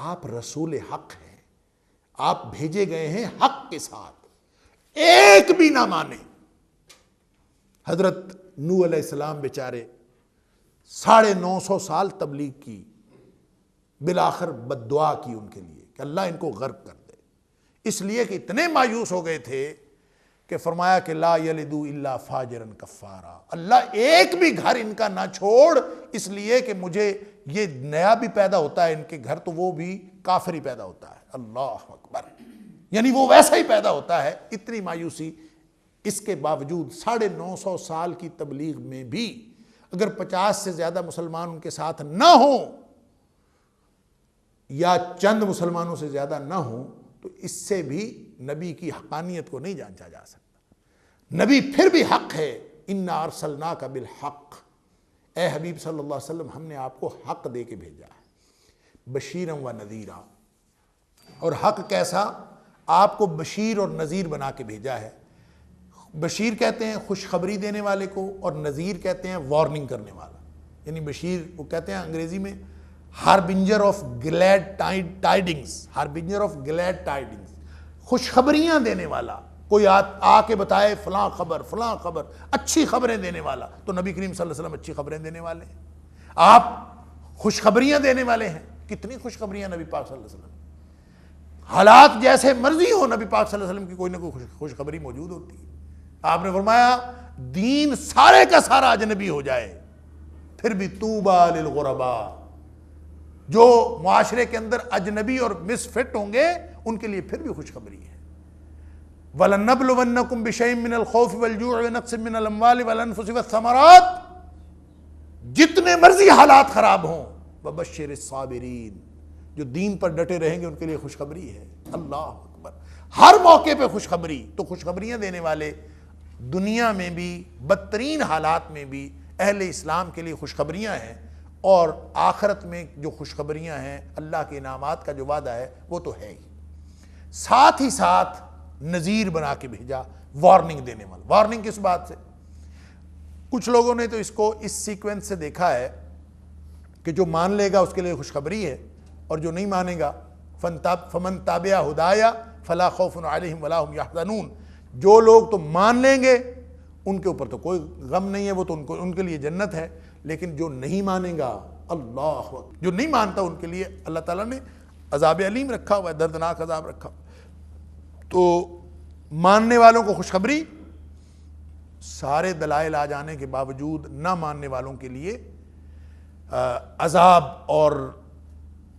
آپ رسول حق ہیں، آپ بھیجے گئے ہیں حق کے ساتھ، ایک بھی نہ مانے۔ حضرت نوح علیہ السلام بیچارے 950 سال تبلیغ کی، بالآخر بد دعا کی ان کے لیے کہ اللہ ان کو غرق کر دے، اس لیے کہ اتنے مایوس ہو گئے تھے کہ فرمایا کہ لا یلدو الا فاجرا کفارا، اللہ ایک بھی گھر ان کا نہ چھوڑ، اس لیے کہ مجھے یہ نیا بھی پیدا ہوتا ہے ان کے گھر تو وہ بھی کافر ہی پیدا ہوتا ہے۔ اللہ اکبر، یعنی وہ ویسا ہی پیدا ہوتا ہے۔ اتنی مایوسی، اس کے باوجود 950 سال کی تبلیغ میں بھی اگر 50 سے زیادہ مسلمان ان کے ساتھ نہ ہوں یا چند مسلمانوں سے زیادہ نہ ہوں تو اس سے بھی نبی کی حقانیت کو نہیں جانچا جا سکتا۔ نبی پھر بھی حق ہے، انا ارسلناک بالحق، اے حبیب صلی اللہ علیہ وسلم ہم نے آپ کو حق دے کے بھیجا ہے، بشیرا و نذیرا۔ اور حق کیسا؟ آپ کو بشیر اور نذیر بنا کے بھیجا ہے۔ بشیر کہتے ہیں خوشخبری دینے والے کو، اور نذیر کہتے ہیں وارننگ کرنے والا، یعنی بشیر وہ کہتے ہیں انگریزی میں harbinger of glad tidings, harbinger of glad tidings, خوشخبریاں دینے والا۔ کوئی آ کے بتائے فلاں خبر فلاں خبر، اچھی خبریں دینے والا، تو نبی کریم صلی اللہ علیہ وسلم اچھی خبریں دینے والے ہیں۔ آپ خوشخبریاں دینے والے ہیں، کتنی خوشخبریاں نبی پاک صلی اللہ علیہ وسلم، حالات جیسے مرضی ہو نبی پاک صلی اللہ علیہ وسلم کی کوئی نہ کوئی خوشخبری موجود ہوتی ہے۔ آپ نے فرمایا دین سارے کا سارا اجنبی ہو جائے پھر بھی طوبیٰ للغرباء، جو معاشرے کے اندر اجنبی اور مس فٹ ہوں گے ان کے لیے پھر بھی خوشخبری ہے۔ وَلَنَّبْلُوَنَّكُمْ بِشَيْءٍ مِّنَ الْخَوْفِ وَالْجُوعِ وَنَقْصٍ مِّنَ الْأَمْوَالِ وَالْأَنفُسِ وَالثَّمَرَاتِ، جتنے مرضی حالات خراب ہوں، وَبَشِّرِ الصَّابِرِينَ، جو دین پر ڈٹے رہیں گے ان کے لیے خوشخبری ہے۔ اللہ اکبر، ہر موقع پہ خوشخبری۔ تو خوشخبریاں دینے والے دنیا میں بھی بدترین حالات میں بھی اہل اسلام کے لیے خوشخبریاں ہیں، اور آخرت میں جو خوشخبریاں ہیں اللہ کے انعامات کا جو وعدہ ہے وہ تو ہے ہی، ساتھ ہی ساتھ نذیر بنا کے بھیجا، وارننگ دینے والا۔ وارننگ کس بات سے؟ کچھ لوگوں نے تو اس کو اس سیکوینس سے دیکھا ہے کہ جو مان لے گا اس کے لیے خوشخبری ہے، اور جو نہیں مانے گا فمن تابع ہدایا فلا خوف علیہم ولا هم یحزنون، جو لوگ تو مان لیں گے ان کے اوپر تو کوئی غم نہیں ہے، وہ تو ان کے لیے جنت ہے، لیکن جو نہیں مانے گا، اللہ اکبر، جو نہیں مانتا ان کے لیے اللہ تعالیٰ نے عذاب علیم رکھا ہوا ہے، دردناک عذاب رکھا ہوا۔ تو ماننے والوں کو خوشخبری، سارے دلائل آ جانے کے باوجود نہ ماننے والوں کے لیے عذاب اور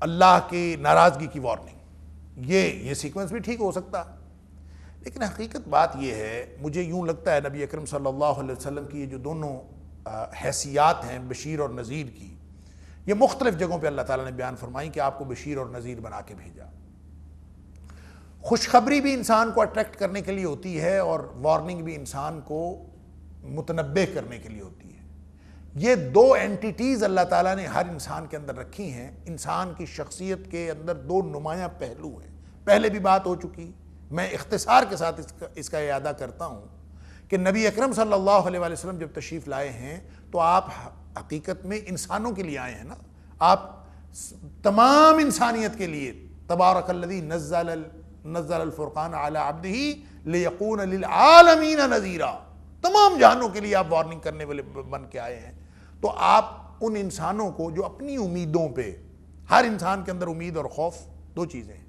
اللہ کی ناراضگی کی وارننگ۔ یہ سیکوینس بھی ٹھیک ہو سکتا، لیکن حقیقت بات یہ ہے، مجھے یوں لگتا ہے نبی اکرم صلی اللہ علیہ وسلم کی یہ جو دونوں حیثیات ہیں بشیر اور نذیر کی، یہ مختلف جگہوں پہ اللہ تعالیٰ نے بیان فرمائی کہ آپ کو بشیر اور نذیر بنا کے بھیجا۔ خوشخبری بھی انسان کو اٹریکٹ کرنے کے لیے ہوتی ہے، اور وارننگ بھی انسان کو متنبہ کرنے کے لیے ہوتی ہے۔ یہ دو اینٹیٹیز اللہ تعالیٰ نے ہر انسان کے اندر رکھی ہیں۔ انسان کی شخصیت کے اندر دو نمایاں پہلو ہیں، پہلے بھی بات ہو چکی، میں اختصار کے ساتھ اس کا اعادہ کرتا ہوں کہ نبی اکرم صلی اللہ علیہ وسلم جب تشریف لائے ہیں تو آپ حقیقت میں انسانوں کے لیے آئے ہیں نا، آپ تمام انسانیت کے لیے، تبارک الذی نزل الفرقان علی عبدہ لیکون للعالمین نذیرا، تمام جہانوں کے لیے آپ وارننگ کرنے والے بن کے آئے ہیں۔ تو آپ ان انسانوں کو جو اپنی امیدوں پہ، ہر انسان کے اندر امید اور خوف دو چیزیں ہیں،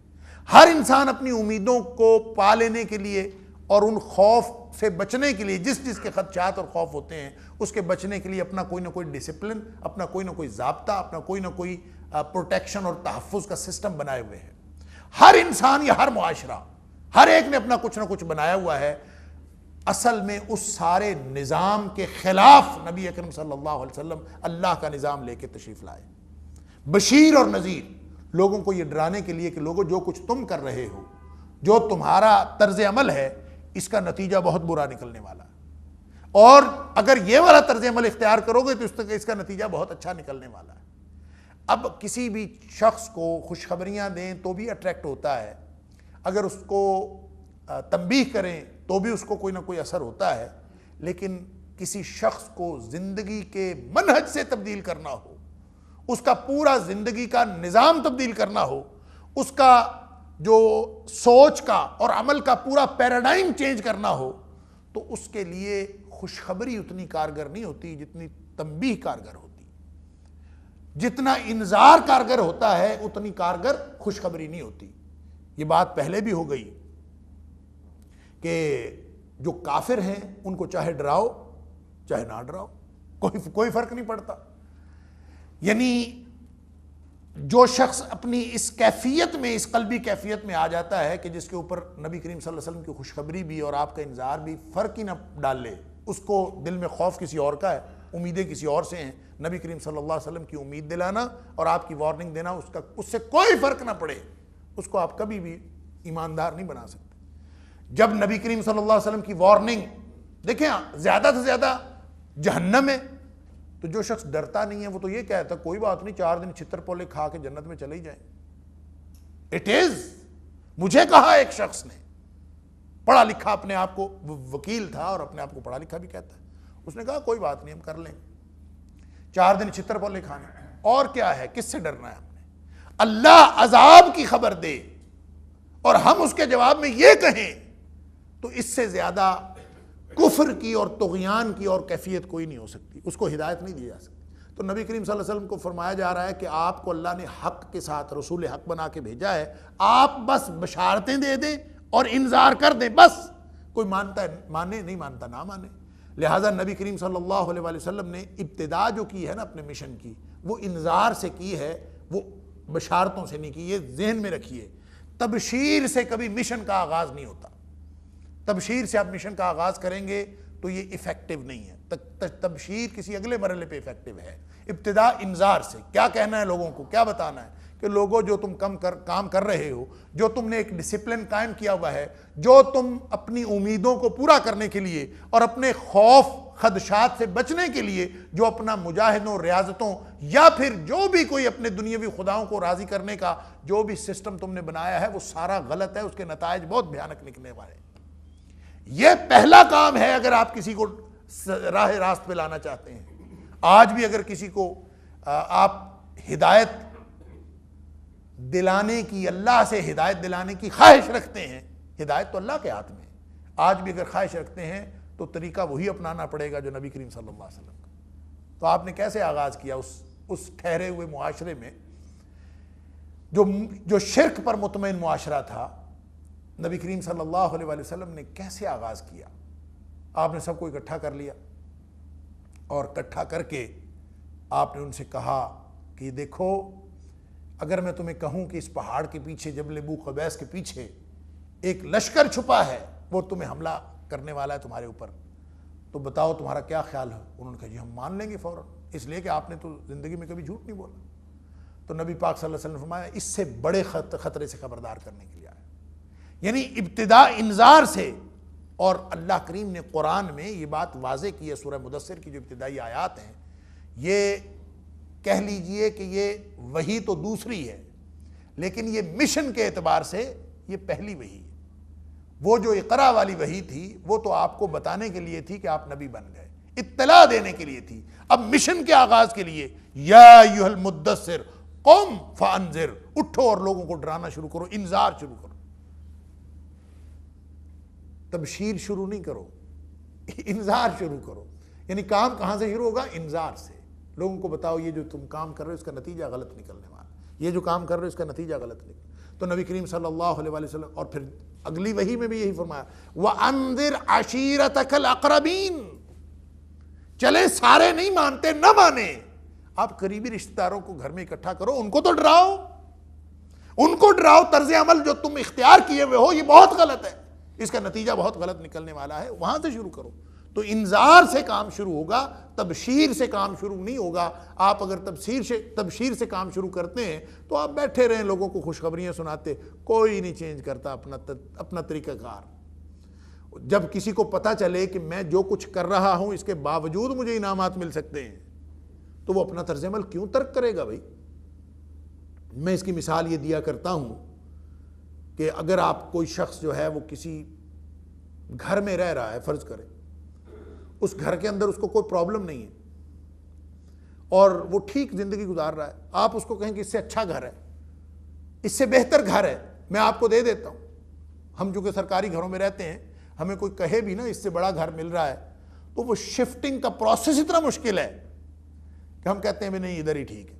ہر انسان اپنی امیدوں کو پا لینے کے لیے اور ان خوف سے بچنے کے لیے، جس کے خدشات اور خوف ہوتے ہیں اس کے بچنے کے لیے اپنا کوئی نہ کوئی ڈسپلن، اپنا کوئی نہ کوئی ضابطہ، اپنا کوئی نہ کوئی پروٹیکشن اور تحفظ کا سسٹم بنائے ہوئے ہیں۔ ہر انسان یا ہر معاشرہ، ہر ایک نے اپنا کچھ نہ کچھ بنایا ہوا ہے۔ اصل میں اس سارے نظام کے خلاف نبی اکرم صلی اللہ علیہ وسلم اللہ کا نظام لے کے تشریف لائے، بشیر اور نذیر، لوگوں کو یہ ڈرانے کے لیے کہ لوگوں جو کچھ تم کر رہے ہو، جو تمہارا طرز عمل ہے، اس کا نتیجہ بہت برا نکلنے والا ہے، اور اگر یہ والا طرز عمل اختیار کرو گے تو اس کا نتیجہ بہت اچھا نکلنے والا ہے۔ اب کسی بھی شخص کو خوشخبریاں دیں تو بھی اٹریکٹ ہوتا ہے، اگر اس کو تنبیہ کریں تو بھی اس کو کوئی نہ کوئی اثر ہوتا ہے، لیکن کسی شخص کو زندگی کے منہج سے تبدیل کرنا ہو، اس کا پورا زندگی کا نظام تبدیل کرنا ہو، اس کا جو سوچ کا اور عمل کا پورا پیراڈائم چینج کرنا ہو تو اس کے لیے خوشخبری اتنی کارگر نہیں ہوتی جتنی تنبیہ کارگر ہوتی. جتنا انذار کارگر ہوتا ہے اتنی کارگر خوشخبری نہیں ہوتی. یہ بات پہلے بھی ہو گئی کہ جو کافر ہیں ان کو چاہے ڈراؤ چاہے نہ ڈراؤ کوئی فرق نہیں پڑتا. یعنی جو شخص اپنی اس کیفیت میں اس قلبی کیفیت میں آ جاتا ہے کہ جس کے اوپر نبی کریم صلی اللہ علیہ وسلم کی خوشخبری بھی اور آپ کا انذار بھی فرق ہی نہ ڈال لے, اس کو دل میں خوف کسی اور کا ہے, امیدیں کسی اور سے ہیں, نبی کریم صلی اللہ علیہ وسلم کی امید دلانا اور آپ کی وارننگ دینا اس سے کوئی فرق نہ پڑے, اس کو آپ کبھی بھی ایماندار نہیں بنا سکتے. جب نبی کریم صلی اللہ علیہ وسلم کی وارننگ دیکھیں زیادہ سے زیادہ جہنم ہے, تو جو شخص ڈرتا نہیں ہے وہ تو یہ کہتا کوئی بات نہیں 4 دن چھتر پولے کھا کے جنت میں چلے ہی جائیں. اٹ از, مجھے کہا ایک شخص نے, پڑھا لکھا اپنے آپ کو وکیل تھا اور اپنے آپ کو پڑھا لکھا بھی کہتا ہے, اس نے کہا کوئی بات نہیں ہم کر لیں 4 دن چھتر پولے کھانے, اور کیا ہے, کس سے ڈرنا ہے ہم نے. اللہ عذاب کی خبر دے اور ہم اس کے جواب میں یہ کہیں تو اس سے زیادہ کفر کی اور طغیان کی اور کیفیت کوئی نہیں ہو سکتی, اس کو ہدایت نہیں دی جا سکتی. تو نبی کریم صلی اللہ علیہ وسلم کو فرمایا جا رہا ہے کہ آپ کو اللہ نے حق کے ساتھ رسول حق بنا کے بھیجا ہے, آپ بس بشارتیں دے دیں اور انذار کر دیں, بس. کوئی مانتا ہے مانے, نہیں مانتا نہ مانے. لہٰذا نبی کریم صلی اللہ علیہ وسلم نے ابتدا جو کی ہے نا اپنے مشن کی, وہ انذار سے کی ہے, وہ بشارتوں سے نہیں کی. یہ ذہن میں رکھیے, تبشیر سے کبھی مشن کا آغاز نہیں ہوتا. تبشیر سے آپ مشن کا آغاز کریں گے تو یہ ایفیکٹو نہیں ہے. تبشیر کسی اگلے مرحلے پہ ایفیکٹو ہے. ابتدا انذار سے کیا کہنا ہے لوگوں کو, کیا بتانا ہے کہ لوگوں جو تم کام کر رہے ہو, جو تم نے ایک ڈسپلن قائم کیا ہوا ہے, جو تم اپنی امیدوں کو پورا کرنے کے لیے اور اپنے خوف خدشات سے بچنے کے لیے جو اپنا مجاہدوں ریاضتوں یا پھر جو بھی کوئی اپنے دنیاوی خداؤں کو راضی کرنے کا جو بھی سسٹم تم نے بنایا ہے وہ سارا غلط ہے, اس کے نتائج بہت بھیانک نکلنے والے. یہ پہلا کام ہے اگر آپ کسی کو راہ راست پہ لانا چاہتے ہیں. آج بھی اگر کسی کو آپ ہدایت دلانے کی, اللہ سے ہدایت دلانے کی خواہش رکھتے ہیں, ہدایت تو اللہ کے ہاتھ میں ہے, آج بھی اگر خواہش رکھتے ہیں تو طریقہ وہی اپنانا پڑے گا جو نبی کریم صلی اللہ علیہ وسلم کا. تو آپ نے کیسے آغاز کیا اس ٹھہرے ہوئے معاشرے میں جو شرک پر مطمئن معاشرہ تھا, نبی کریم صلی اللہ علیہ وسلم نے کیسے آغاز کیا. آپ نے سب کو اکٹھا کر لیا اور اکٹھا کر کے آپ نے ان سے کہا کہ دیکھو اگر میں تمہیں کہوں کہ اس پہاڑ کے پیچھے جبل ابو قبیس کے پیچھے ایک لشکر چھپا ہے, وہ تمہیں حملہ کرنے والا ہے تمہارے اوپر, تو بتاؤ تمہارا کیا خیال ہے. انہوں نے کہا جی ہم مان لیں گے فوراً, اس لیے کہ آپ نے تو زندگی میں کبھی جھوٹ نہیں بولا. تو نبی پاک صلی اللہ علیہ وسلم نے فرمایا اس سے بڑے خطرے سے خبردار کرنے کے لیے آیا. یعنی ابتدا انذار سے, اور اللہ کریم نے قرآن میں یہ بات واضح کی ہے. سورہ مدثر کی جو ابتدائی آیات ہیں یہ کہہ لیجئے کہ یہ وحی تو دوسری ہے, لیکن یہ مشن کے اعتبار سے یہ پہلی وحی ہے. وہ جو اقرا والی وحی تھی وہ تو آپ کو بتانے کے لیے تھی کہ آپ نبی بن گئے, اطلاع دینے کے لیے تھی. اب مشن کے آغاز کے لیے یا ایھا المدثر قم فانذر, اٹھو اور لوگوں کو ڈرانا شروع کرو, انذار شروع کرو. تبشیر شروع نہیں کرو, انذار شروع کرو. یعنی کام کہاں سے شروع ہوگا؟ انذار سے. لوگوں کو بتاؤ یہ جو تم کام کر رہے ہو اس کا نتیجہ غلط نکلنے والا, یہ جو کام کر رہے ہو اس کا نتیجہ غلط نکل. تو نبی کریم صلی اللہ علیہ وسلم اور پھر اگلی وحی میں بھی یہی فرمایا وَأَنذِرْ عَشِيرَتَكَ الْأَقْرَبِينَ. چلے سارے نہیں مانتے, نہ مانے, آپ قریبی رشتہ داروں کو گھر میں اکٹھا کرو, ان کو تو ڈراؤ, ان کو ڈراؤ. طرز عمل جو تم اختیار کیے ہوئے ہو یہ بہت غلط ہے, اس کا نتیجہ بہت غلط نکلنے والا ہے, وہاں سے شروع کرو. تو انذار سے کام شروع ہوگا, تبشیر سے کام شروع نہیں ہوگا. آپ اگر تبشیر سے کام شروع کرتے ہیں تو آپ بیٹھے رہیں لوگوں کو خوشخبریاں سناتے, کوئی نہیں چینج کرتا اپنا طریقہ کار. جب کسی کو پتہ چلے کہ میں جو کچھ کر رہا ہوں اس کے باوجود مجھے انعامات مل سکتے ہیں تو وہ اپنا طرز عمل کیوں ترک کرے گا بھائی. میں اس کی مثال یہ دیا کرتا ہوں کہ اگر آپ کوئی شخص جو ہے وہ کسی گھر میں رہ رہا ہے, فرض کریں اس گھر کے اندر اس کو کوئی پرابلم نہیں ہے اور وہ ٹھیک زندگی گزار رہا ہے, آپ اس کو کہیں کہ اس سے اچھا گھر ہے اس سے بہتر گھر ہے میں آپ کو دے دیتا ہوں. ہم جو کہ سرکاری گھروں میں رہتے ہیں, ہمیں کوئی کہے بھی نا اس سے بڑا گھر مل رہا ہے, تو وہ شفٹنگ کا پروسیس اتنا مشکل ہے کہ ہم کہتے ہیں بھی نہیں ادھر ہی ٹھیک ہے.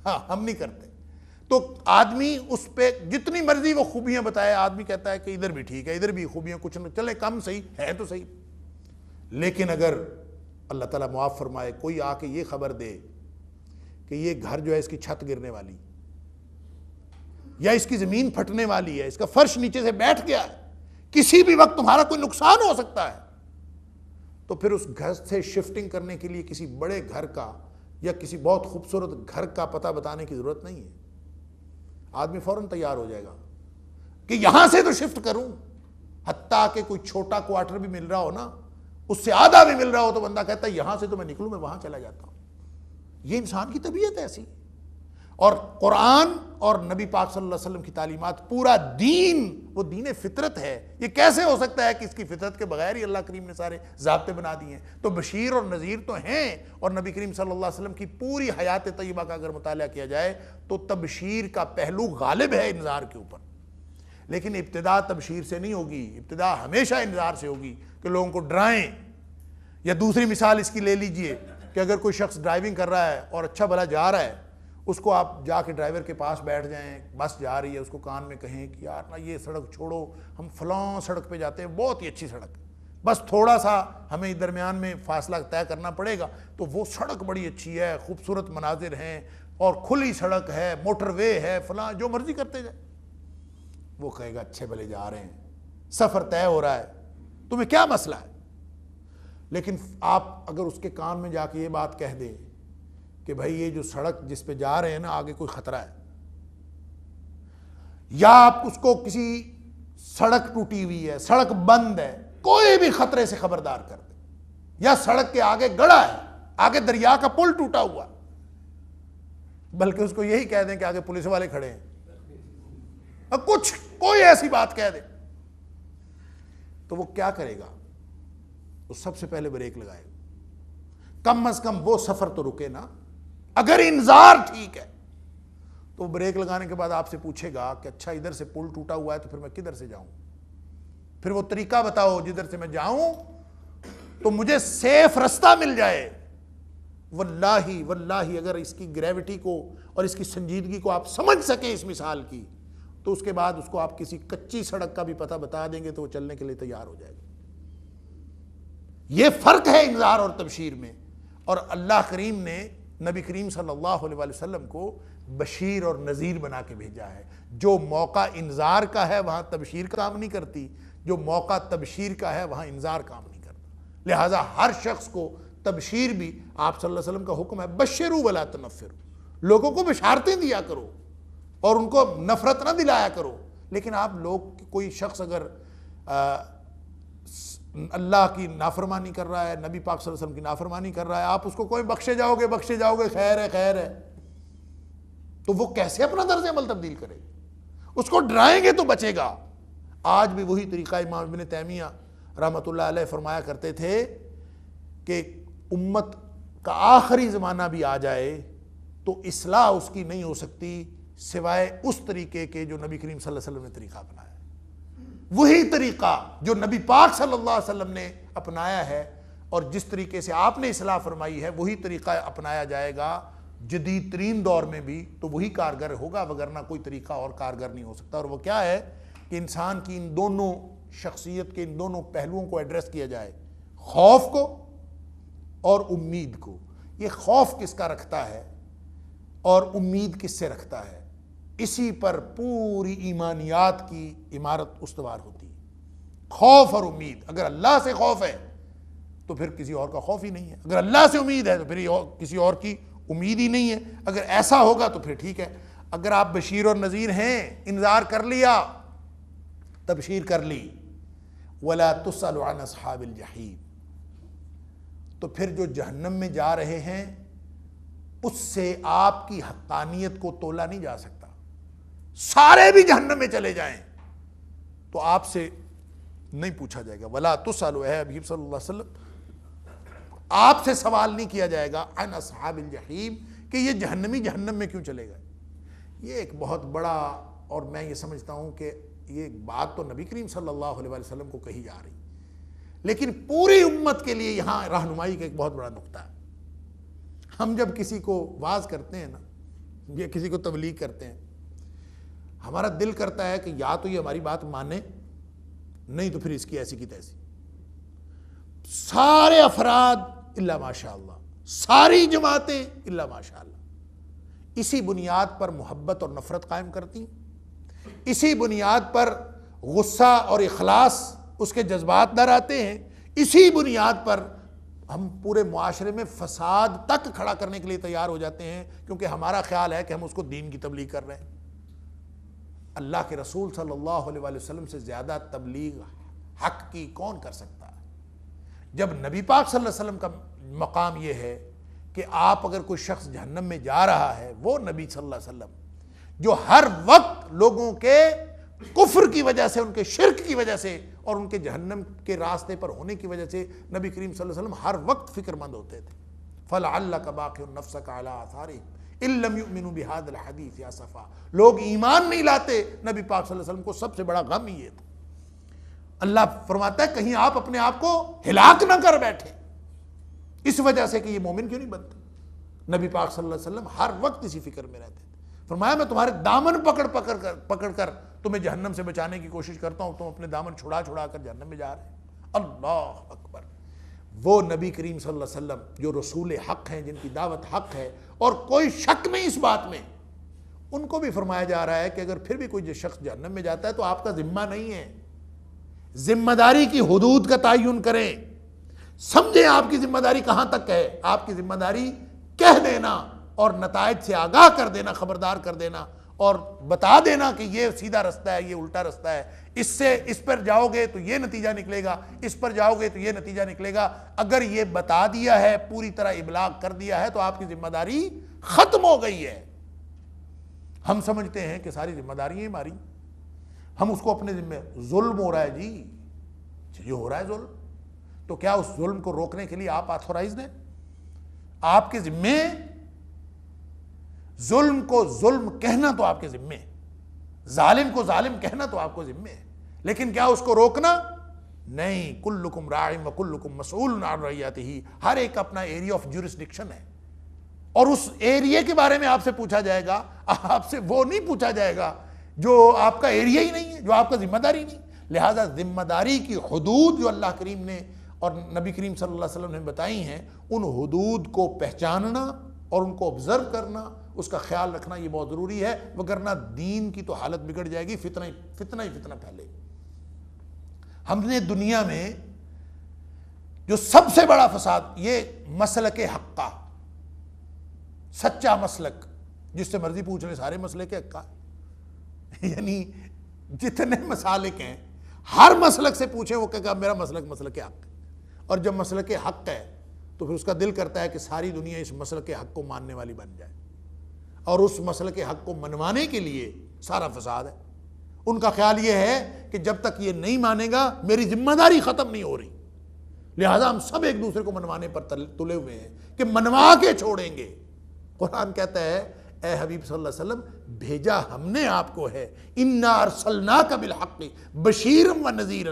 ہاں ہم نہیں کرتے. تو آدمی اس پہ جتنی مرضی وہ خوبیاں بتائے, آدمی کہتا ہے کہ ادھر بھی ٹھیک ہے, ادھر بھی خوبیاں کچھ نہ چلے کم صحیح ہے تو صحیح. لیکن اگر اللہ تعالیٰ معاف فرمائے کوئی آ کے یہ خبر دے کہ یہ گھر جو ہے اس کی چھت گرنے والی, یا اس کی زمین پھٹنے والی ہے, اس کا فرش نیچے سے بیٹھ گیا ہے, کسی بھی وقت تمہارا کوئی نقصان ہو سکتا ہے, تو پھر اس گھر سے شفٹنگ کرنے کے لیے کسی بڑے گھر کا یا کسی بہت خوبصورت گھر کا پتہ بتانے کی ضرورت نہیں ہے. آدمی فوراً تیار ہو جائے گا کہ یہاں سے تو شفٹ کروں. حتیٰ کہ کوئی چھوٹا کوارٹر بھی مل رہا ہو نا, اس سے آدھا بھی مل رہا ہو, تو بندہ کہتا ہے یہاں سے تو میں نکلوں, میں وہاں چلا جاتا ہوں. یہ انسان کی طبیعت ہے ایسی. اور قرآن اور نبی پاک صلی اللہ علیہ وسلم کی تعلیمات, پورا دین وہ دین فطرت ہے. یہ کیسے ہو سکتا ہے کہ اس کی فطرت کے بغیر ہی اللہ کریم نے سارے ضابطے بنا دیے ہیں؟ تو بشیر اور نذیر تو ہیں, اور نبی کریم صلی اللہ علیہ وسلم کی پوری حیات طیبہ کا اگر مطالعہ کیا جائے تو تبشیر کا پہلو غالب ہے انذار کے اوپر. لیکن ابتدا تبشیر سے نہیں ہوگی, ابتدا ہمیشہ انذار سے ہوگی کہ لوگوں کو ڈرائیں. یا دوسری مثال اس کی لے لیجئے کہ اگر کوئی شخص ڈرائیونگ کر رہا ہے اور اچھا بھلا جا رہا ہے, اس کو آپ جا کے ڈرائیور کے پاس بیٹھ جائیں, بس جا رہی ہے, اس کو کان میں کہیں کہ یار نا یہ سڑک چھوڑو, ہم فلاں سڑک پہ جاتے ہیں, بہت ہی اچھی سڑک, بس تھوڑا سا ہمیں درمیان میں فاصلہ طے کرنا پڑے گا, تو وہ سڑک بڑی اچھی ہے, خوبصورت مناظر ہیں, اور کھلی سڑک ہے, موٹر وے ہے, فلاں جو مرضی کرتے جائے. وہ کہے گا اچھے بھلے جا رہے ہیں, سفر طے ہو رہا ہے, تمہیں کیا مسئلہ ہے؟ لیکن آپ اگر اس کے کان میں جا کے یہ بات کہہ دیں کہ بھائی یہ جو سڑک جس پہ جا رہے ہیں نا آگے کوئی خطرہ ہے, یا آپ اس کو کسی سڑک ٹوٹی ہوئی ہے, سڑک بند ہے, کوئی بھی خطرے سے خبردار کر دیں, یا سڑک کے آگے گڑھا ہے, آگے دریا کا پل ٹوٹا ہوا, بلکہ اس کو یہی کہہ دیں کہ آگے پولیس والے کھڑے ہیں, اور کچھ کوئی ایسی بات کہہ دے, تو وہ کیا کرے گا؟ وہ سب سے پہلے بریک لگائے گا. کم از کم وہ سفر تو رکے نا. اگر انذار ٹھیک ہے تو بریک لگانے کے بعد آپ سے پوچھے گا کہ اچھا ادھر سے پل ٹوٹا ہوا ہے تو پھر میں کدھر سے جاؤں, پھر وہ طریقہ بتاؤ جدھر سے میں جاؤں تو مجھے سیف رستہ مل جائے. واللہ واللہ اگر اس کی گریوٹی کو اور اس کی سنجیدگی کو آپ سمجھ سکیں اس مثال کی, تو اس کے بعد اس کو آپ کسی کچی سڑک کا بھی پتہ بتا دیں گے تو وہ چلنے کے لیے تیار ہو جائے گا. یہ فرق ہے انذار اور تبشیر میں. اور اللہ کریم نے نبی کریم صلی اللہ علیہ وسلم کو بشیر اور نذیر بنا کے بھیجا ہے. جو موقع انذار کا ہے وہاں تبشیر کام نہیں کرتی, جو موقع تبشیر کا ہے وہاں انذار کام نہیں کرتا. لہٰذا ہر شخص کو تبشیر بھی آپ صلی اللہ علیہ وسلم کا حکم ہے, بشروا ولا تنفروا, لوگوں کو بشارتیں دیا کرو اور ان کو نفرت نہ دلایا کرو. لیکن آپ لوگ کوئی شخص اگر اللہ کی نافرمانی کر رہا ہے, نبی پاک صلی اللہ علیہ وسلم کی نافرمانی کر رہا ہے, آپ اس کو کوئی بخشے جاؤ گے خیر ہے خیر ہے, تو وہ کیسے اپنا طرز عمل تبدیل کرے گا؟ اس کو ڈرائیں گے تو بچے گا. آج بھی وہی طریقہ امام ابن تیمیہ رحمۃ اللہ علیہ فرمایا کرتے تھے کہ امت کا آخری زمانہ بھی آ جائے تو اصلاح اس کی نہیں ہو سکتی سوائے اس طریقے کے جو نبی کریم صلی اللہ علیہ وسلم نے طریقہ اپنایا. وہی طریقہ جو نبی پاک صلی اللہ علیہ وسلم نے اپنایا ہے اور جس طریقے سے آپ نے اصلاح فرمائی ہے وہی طریقہ اپنایا جائے گا جدید ترین دور میں بھی, تو وہی کارگر ہوگا, وگرنہ کوئی طریقہ اور کارگر نہیں ہو سکتا. اور وہ کیا ہے کہ انسان کی ان دونوں شخصیت کے ان دونوں پہلوؤں کو ایڈریس کیا جائے, خوف کو اور امید کو. یہ خوف کس کا رکھتا ہے اور امید کس سے رکھتا ہے, اسی پر پوری ایمانیات کی عمارت استوار ہوتی ہے. خوف اور امید. اگر اللہ سے خوف ہے تو پھر کسی اور کا خوف ہی نہیں ہے, اگر اللہ سے امید ہے تو پھر کسی اور کی امید ہی نہیں ہے. اگر ایسا ہوگا تو پھر ٹھیک ہے. اگر آپ بشیر اور نذیر ہیں, انذار کر لیا, تبشیر کر لی, وَلَا تُسْأَلُ عَنْ أَصْحَابِ الْجَحِيمِ, تو پھر جو جہنم میں جا رہے ہیں اس سے آپ کی حقانیت کو تولا نہیں جا سکتا. سارے بھی جہنم میں چلے جائیں تو آپ سے نہیں پوچھا جائے گا. وَلَا تُسْأَلُ, اے حبیب صلی اللہ علیہ وسلم آپ سے سوال نہیں کیا جائے گا عن اصحاب الجحیم کہ یہ جہنمی جہنم میں کیوں چلے گئے. یہ ایک بہت بڑا اور میں یہ سمجھتا ہوں کہ یہ بات تو نبی کریم صلی اللہ علیہ وسلم کو کہی جا رہی، لیکن پوری امت کے لیے یہاں رہنمائی کا ایک بہت بڑا نقطہ ہے۔ ہم جب کسی کو واعظ کرتے ہیں نا، یا کسی کو تبلیغ کرتے ہیں، ہمارا دل کرتا ہے کہ یا تو یہ ہماری بات مانے، نہیں تو پھر اس کی ایسی کی تیسی۔ سارے افراد الا ماشاء اللہ، ساری جماعتیں الا ماشاء اللہ اسی بنیاد پر محبت اور نفرت قائم کرتی ہیں، اسی بنیاد پر غصہ اور اخلاص اس کے جذبات در آتے ہیں، اسی بنیاد پر ہم پورے معاشرے میں فساد تک کھڑا کرنے کے لیے تیار ہو جاتے ہیں، کیونکہ ہمارا خیال ہے کہ ہم اس کو دین کی تبلیغ کر رہے ہیں۔ اللہ کے رسول صلی اللہ علیہ وسلم سے زیادہ تبلیغ حق کی کون کر سکتا ہے؟ جب نبی پاک صلی اللہ علیہ وسلم کا مقام یہ ہے کہ آپ اگر کوئی شخص جہنم میں جا رہا ہے، وہ نبی صلی اللہ علیہ وسلم جو ہر وقت لوگوں کے کفر کی وجہ سے، ان کے شرک کی وجہ سے اور ان کے جہنم کے راستے پر ہونے کی وجہ سے نبی کریم صلی اللہ علیہ وسلم ہر وقت فکر مند ہوتے تھے۔ فَلَعَلَّكَ بَاخِعٌ نَفْسَكَ عَلَىٰ آثَارِهِمْ إِن لَّمْ يُؤْمِنُوا بِهَٰذَا الْحَدِيثِ آسَفًا۔ لوگ ایمان نہیں لاتے، نبی پاک صلی اللہ علیہ وسلم کو سب سے بڑا غم ہی یہ تھا۔ اللہ فرماتا ہے کہیں آپ اپنے آپ کو ہلاک نہ کر بیٹھے اس وجہ سے کہ یہ مومن کیوں نہیں بنتے۔ نبی پاک صلی اللہ علیہ وسلم ہر وقت اسی فکر میں رہتے تھے۔ فرمایا میں تمہارے دامن پکڑ کر تمہیں جہنم سے بچانے کی کوشش کرتا ہوں، تم اپنے دامن چھڑا کر جہنم میں جا رہے ہیں۔ اللہ اکبر۔ وہ نبی کریم صلی اللہ علیہ وسلم جو رسول حق ہیں، جن کی دعوت حق ہے اور کوئی شک نہیں اس بات میں، ان کو بھی فرمایا جا رہا ہے کہ اگر پھر بھی کوئی شخص جہنم میں جاتا ہے تو آپ کا ذمہ نہیں ہے، ذمہ داری کی حدود کا تعین کریں، سمجھیں آپ کی ذمہ داری کہاں تک ہے۔ آپ کی ذمہ داری کہہ دینا اور نتائج سے آگاہ کر دینا، خبردار کر دینا اور بتا دینا کہ یہ سیدھا رستہ ہے، یہ الٹا رستہ ہے، اس پر جاؤ گے تو یہ نتیجہ نکلے گا، اس پر جاؤ گے تو یہ نتیجہ نکلے گا۔ اگر یہ بتا دیا ہے، پوری طرح ابلاغ کر دیا ہے تو آپ کی ذمہ داری ختم ہو گئی ہے۔ ہم سمجھتے ہیں کہ ساری ذمہ داری ہماری، ہم اس کو اپنے ذمہ، ظلم ہو رہا ہے جی، یہ ہو رہا ہے ظلم، تو کیا اس ظلم کو روکنے کے لیے آپ آتھورائزڈ ہیں؟ آپ کے ذمے ظلم کو ظلم کہنا تو آپ کے ذمے ہے، ظالم کو ظالم کہنا تو آپ کو ذمے ہے، لیکن کیا اس کو روکنا؟ نہیں۔ کلکم راع وکلکم مسئول عن رعیتہ، ہر ایک اپنا ایریا آف جورسڈکشن ہے، اور اس ایریا کے بارے میں آپ سے پوچھا جائے گا، آپ سے وہ نہیں پوچھا جائے گا جو آپ کا ایریا ہی نہیں ہے، جو آپ کا ذمہ داری نہیں۔ لہٰذا ذمہ داری کی حدود جو اللہ کریم نے اور نبی کریم صلی اللہ علیہ وسلم نے بتائی ہیں، ان حدود کو پہچاننا اور ان کو آبزرو کرنا، اس کا خیال رکھنا یہ بہت ضروری ہے، وگرنہ دین کی تو حالت بگڑ جائے گی، فتنہ ہی فتنہ پھیلے گا۔ ہم نے دنیا میں جو سب سے بڑا فساد، یہ مسلک حق کا، سچا مسلک، جس سے مرضی پوچھ لیں سارے مسلک حق کا، یعنی جتنے مسالک ہیں ہر مسلک سے پوچھیں وہ کہے گا میرا مسلک حق ہے، اور جب مسلک حق ہے تو پھر اس کا دل کرتا ہے کہ ساری دنیا اس مسلک حق کو ماننے والی بن جائے، اور اس مسلک حق کو منوانے کے لیے سارا فساد ہے۔ ان کا خیال یہ ہے کہ جب تک یہ نہیں مانے گا میری ذمہ داری ختم نہیں ہو رہی، لہذا ہم سب ایک دوسرے کو منوانے پر تلے ہوئے ہیں کہ منوا کے چھوڑیں گے۔ قرآن کہتا ہے اے حبیب صلی اللہ علیہ وسلم، بھیجا ہم نے آپ کو ہے، انا ارسلناک بالحق بشیرا ونذیرا،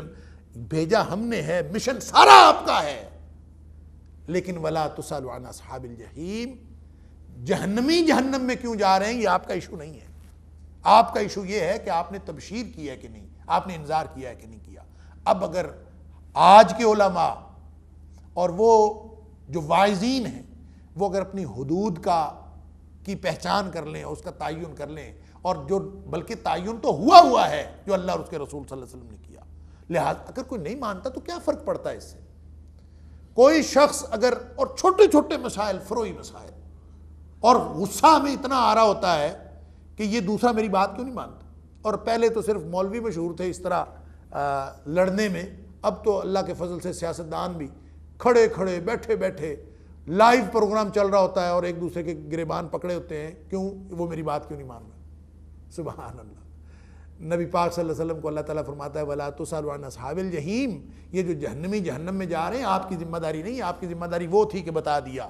بھیجا ہم نے ہے، مشن سارا آپ کا ہے، لیکن ولا تسأل عن اصحاب الجحیم، جہنمی جہنم میں کیوں جا رہے ہیں یہ آپ کا ایشو نہیں ہے۔ آپ کا ایشو یہ ہے کہ آپ نے تبشیر کیا ہے کہ نہیں، آپ نے انذار کیا ہے کہ نہیں کیا۔ اب اگر آج کے علماء اور وہ جو واعظین ہیں وہ اگر اپنی حدود کی پہچان کر لیں، اس کا تعین کر لیں، اور جو بلکہ تعین تو ہوا ہے جو اللہ اور اس کے رسول صلی اللہ علیہ وسلم نے کیا، لہذا اگر کوئی نہیں مانتا تو کیا فرق پڑتا ہے اس سے؟ کوئی شخص اگر، اور چھوٹے چھوٹے مسائل، فروعی مسائل، اور غصہ ہمیں اتنا آ رہا ہوتا ہے کہ یہ دوسرا میری بات کیوں نہیں مانتا، اور پہلے تو صرف مولوی مشہور تھے اس طرح لڑنے میں، اب تو اللہ کے فضل سے سیاستدان بھی کھڑے کھڑے بیٹھے بیٹھے لائیو پروگرام چل رہا ہوتا ہے اور ایک دوسرے کے گریبان پکڑے ہوتے ہیں، کیوں؟ وہ میری بات کیوں نہیں مان رہا؟ سبحان اللہ۔ نبی پاک صلی اللہ علیہ وسلم کو اللہ تعالیٰ فرماتا ہے وَلَا تُسْأَلُ عَنْ أَصْحَابِ الْجَحِيمِ، یہ جو جہنمی جہنم میں جا رہے ہیں آپ کی ذمہ داری نہیں، آپ کی ذمہ داری وہ تھی کہ بتا دیا،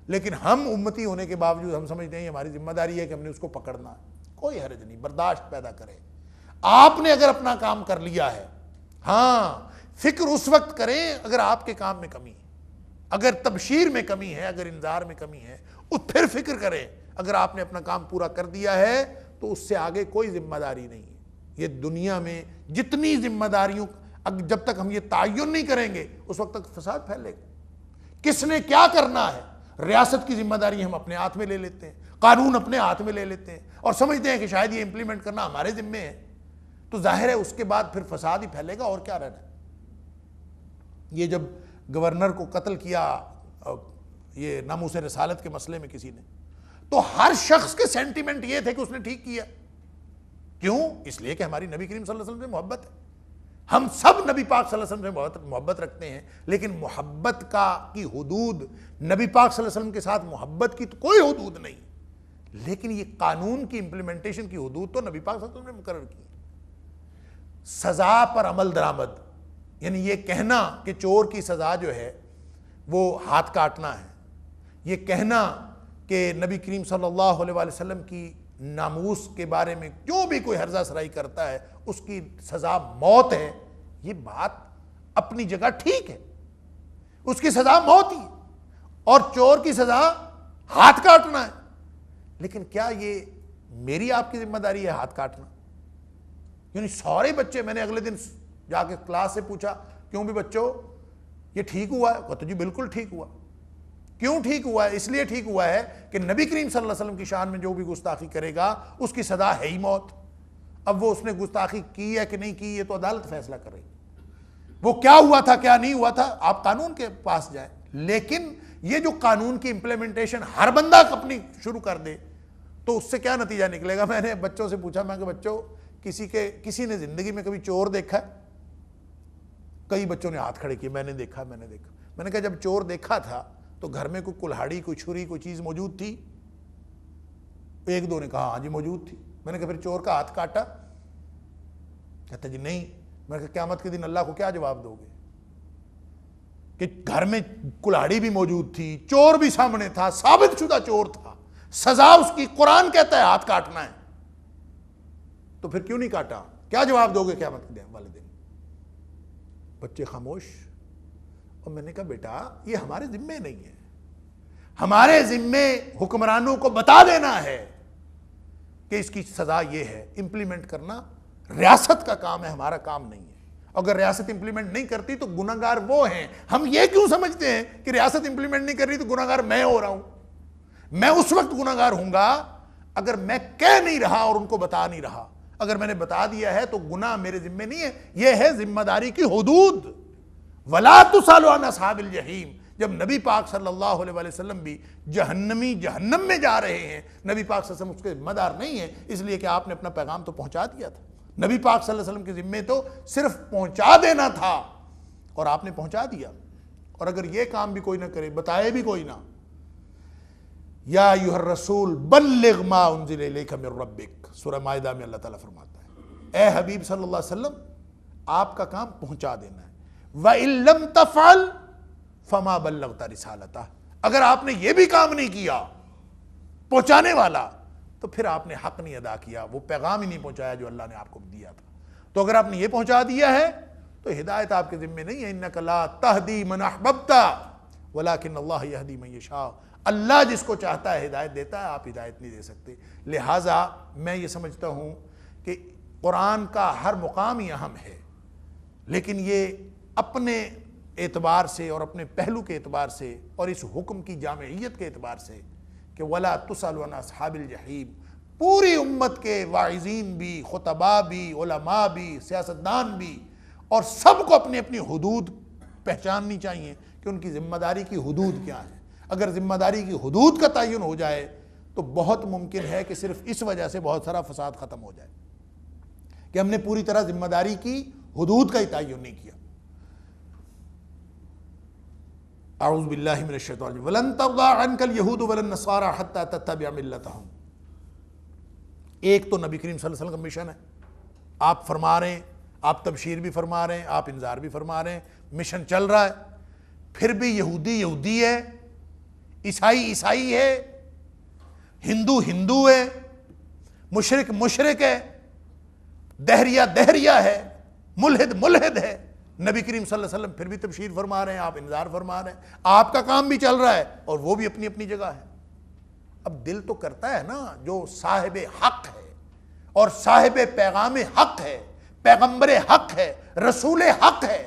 لیکن ہم امتی ہونے کے باوجود ہم سمجھتے ہیں یہ ہماری ذمہ داری ہے کہ ہم نے اس کو پکڑنا ہے۔ کوئی حرج نہیں، برداشت پیدا کرے. آپ نے اگر اپنا کام کر لیا ہے، ہاں فکر اس وقت کریں اگر آپ کے کام میں کمی ہے، اگر تبشیر میں کمی ہے، اگر انذار میں کمی ہے، پھر فکر کریں. اگر آپ نے اپنا کام پورا کر دیا ہے تو اس سے آگے کوئی ذمہ داری نہیں ہے. یہ دنیا میں جتنی ذمہ داریوں جب تک ہم یہ تعین نہیں کریں گے اس وقت تک فساد پھیلے گا. کس نے کیا کرنا ہے، ریاست کی ذمہ داری ہم اپنے ہاتھ میں لے لیتے ہیں، قانون اپنے ہاتھ میں لے لیتے ہیں اور سمجھتے ہیں کہ شاید یہ امپلیمنٹ کرنا ہمارے ذمے ہے. تو ظاہر ہے اس کے بعد پھر فساد ہی پھیلے گا، اور کیا رہنا ہے. یہ جب گورنر کو قتل کیا یہ ناموس رسالت کے مسئلے میں کسی نے، تو ہر شخص کے سینٹیمنٹ یہ تھے کہ اس نے ٹھیک کیا. کیوں؟ اس لیے کہ ہماری نبی کریم صلی اللہ علیہ وسلم سے محبت ہے. ہم سب نبی پاک صلی اللہ علیہ وسلم سے محبت رکھتے ہیں، لیکن محبت کی حدود، نبی پاک صلی اللہ علیہ وسلم کے ساتھ محبت کی تو کوئی حدود نہیں، لیکن یہ قانون کی امپلیمنٹیشن کی حدود تو نبی پاک صلی اللہ علیہ وسلم نے مقرر کی. سزا پر عمل درآمد، یعنی یہ کہنا کہ چور کی سزا جو ہے وہ ہاتھ کاٹنا ہے، یہ کہنا کہ نبی کریم صلی اللہ علیہ وسلم کی ناموس کے بارے میں جو بھی کوئی ہرزہ سرائی کرتا ہے اس کی سزا موت ہے، یہ بات اپنی جگہ ٹھیک ہے، اس کی سزا موت ہی ہے اور چور کی سزا ہاتھ کاٹنا ہے. لیکن کیا یہ میری آپ کی ذمہ داری ہے ہاتھ کاٹنا؟ یعنی سارے بچے، میں نے اگلے دن جا کے کلاس سے پوچھا کیوں بھی بچوں یہ ٹھیک ہوا ہے؟ کہتے جی بالکل ٹھیک ہوا. کیوں ٹھیک ہوا ہے؟ اس لیے ٹھیک ہوا ہے کہ نبی کریم صلی اللہ علیہ وسلم کی شان میں جو بھی گستاخی کرے گا اس کی سزا ہے ہی موت. اب وہ اس نے گستاخی کی ہے کہ نہیں کی یہ تو عدالت فیصلہ کر رہی. وہ کیا ہوا تھا کیا نہیں ہوا تھا آپ قانون کے پاس جائیں. لیکن یہ جو قانون کی امپلیمنٹیشن ہر بندہ اپنی شروع کر دے تو اس سے کیا نتیجہ نکلے گا. میں نے بچوں سے پوچھا، میں کہ بچوں کسی نے زندگی میں کبھی چور دیکھا ہے؟ کئی بچوں نے ہاتھ کھڑے کیے، میں نے دیکھا. میں نے کہا جب چور دیکھا تھا تو گھر میں کوئی کلہاڑی، کوئی چھری، کوئی چیز موجود تھی؟ ایک دو نے کہا ہاں جی موجود تھی. میں نے کہا پھر چور کا ہاتھ کاٹا؟ کہتا جی نہیں. میں نے کہا قیامت کے دن اللہ کو کیا جواب دو گے کہ گھر میں کلہاڑی بھی موجود تھی، چور بھی سامنے تھا، ثابت شدہ چور تھا، سزا اس کی قرآن کہتا ہے ہاتھ کاٹنا ہے، تو پھر کیوں نہیں کاٹا؟ کیا جواب دو گے قیامت کے والے دن؟ بچے خاموش. اور میں نے کہا بیٹا یہ ہمارے ذمے نہیں ہے، ہمارے ذمے حکمرانوں کو بتا دینا ہے کہ اس کی سزا یہ ہے. امپلیمنٹ کرنا ریاست کا کام ہے، ہمارا کام نہیں ہے. اگر ریاست امپلیمنٹ نہیں کرتی تو گناہگار وہ ہیں. ہم یہ کیوں سمجھتے ہیں کہ ریاست امپلیمنٹ نہیں کر رہی تو گناہگار میں ہو رہا ہوں؟ میں اس وقت گناہگار ہوں گا اگر میں کہہ نہیں رہا اور ان کو بتا نہیں رہا. اگر میں نے بتا دیا ہے تو گناہ میرے ذمے نہیں ہے. یہ ہے ذمہ داری کی حدود. وَلَا تُسْأَلُ عَنْ أَصْحَابِ الْجَحِيمِ. جب نبی پاک صلی اللہ علیہ وسلم بھی جہنمی جہنم میں جا رہے ہیں، نبی پاک صلی اللہ علیہ وسلم اس کے ذمہ دار نہیں ہے، اس لیے کہ آپ نے اپنا پیغام تو پہنچا دیا تھا. نبی پاک صلی اللہ علیہ وسلم کے ذمے تو صرف پہنچا دینا تھا اور آپ نے پہنچا دیا. اور اگر یہ کام بھی کوئی نہ کرے، بتائے بھی کوئی نہ، یا ایھا الرسول بلغ ما انزل الیک من ربک، سورہ مائدہ میں اللہ تعالیٰ فرماتا ہے اے حبیب صلی اللہ علیہ وسلم آپ کا کام پہنچا دینا ہے. وَإِن لَمْ تَفْعَلْ فَمَا بَلَّغْتَ رِسَالَتَهُ. اگر آپ نے یہ بھی کام نہیں کیا پہنچانے والا تو پھر آپ نے حق نہیں ادا کیا، وہ پیغام ہی نہیں پہنچایا جو اللہ نے آپ کو دیا تھا. تو اگر آپ نے یہ پہنچا دیا ہے تو ہدایت آپ کے ذمہ نہیں ہے. اِنَّكَ لَا تَهْدِي مَنْ أَحْبَبْتَ وَلَكِنَّ اللَّهَ يَهْدِي مَن يَشَاءُ. اللہ جس کو چاہتا ہے ہدایت دیتا ہے، آپ ہدایت نہیں دے سکتے. لہٰذا میں یہ سمجھتا ہوں کہ قرآن کا ہر مقام ہی اہم ہے، لیکن یہ اپنے اعتبار سے اور اپنے پہلو کے اعتبار سے اور اس حکم کی جامعیت کے اعتبار سے کہ وَلَا تُسْأَلُ عَنْ أَصْحَابِ الْجَحِيمِ، پوری امت کے واعظین بھی، خطباء بھی، علماء بھی، سیاستدان بھی، اور سب کو اپنی اپنی حدود پہچاننی چاہیے کہ ان کی ذمہ داری کی حدود کیا ہے. اگر ذمہ داری کی حدود کا تعین ہو جائے تو بہت ممکن ہے کہ صرف اس وجہ سے بہت سارا فساد ختم ہو جائے کہ ہم نے پوری طرح ذمہ داری کی حدود کا ہی تعین نہیں کیا. اعوذ باللہ من الشیطان الرجیم. وَلَن تَرْضَىٰ عَنْكَ الْيَهُودُ وَلَا النَّصَارَىٰ حَتَّىٰ تَتَّبِعَ مِلَّتَهُمْ. ایک تو نبی کریم صلی اللہ علیہ وسلم کا مشن ہے، آپ فرما رہے ہیں، آپ تبشیر بھی فرما رہے ہیں، آپ انذار بھی فرما رہے ہیں، مشن چل رہا ہے. پھر بھی یہودی یہودی ہے، عیسائی عیسائی ہے، ہندو ہندو ہے، مشرک مشرک ہے، دہریہ دہریہ ہے، ملحد ملحد ہے، نبی کریم صلی اللہ علیہ وسلم پھر بھی تبشیر فرما رہے ہیں، آپ انذار فرما رہے ہیں، آپ کا کام بھی چل رہا ہے اور وہ بھی اپنی اپنی جگہ ہے۔ اب دل تو کرتا ہے نا، جو صاحب حق ہے اور صاحب پیغام حق ہے، پیغمبر حق ہے، رسول حق ہے،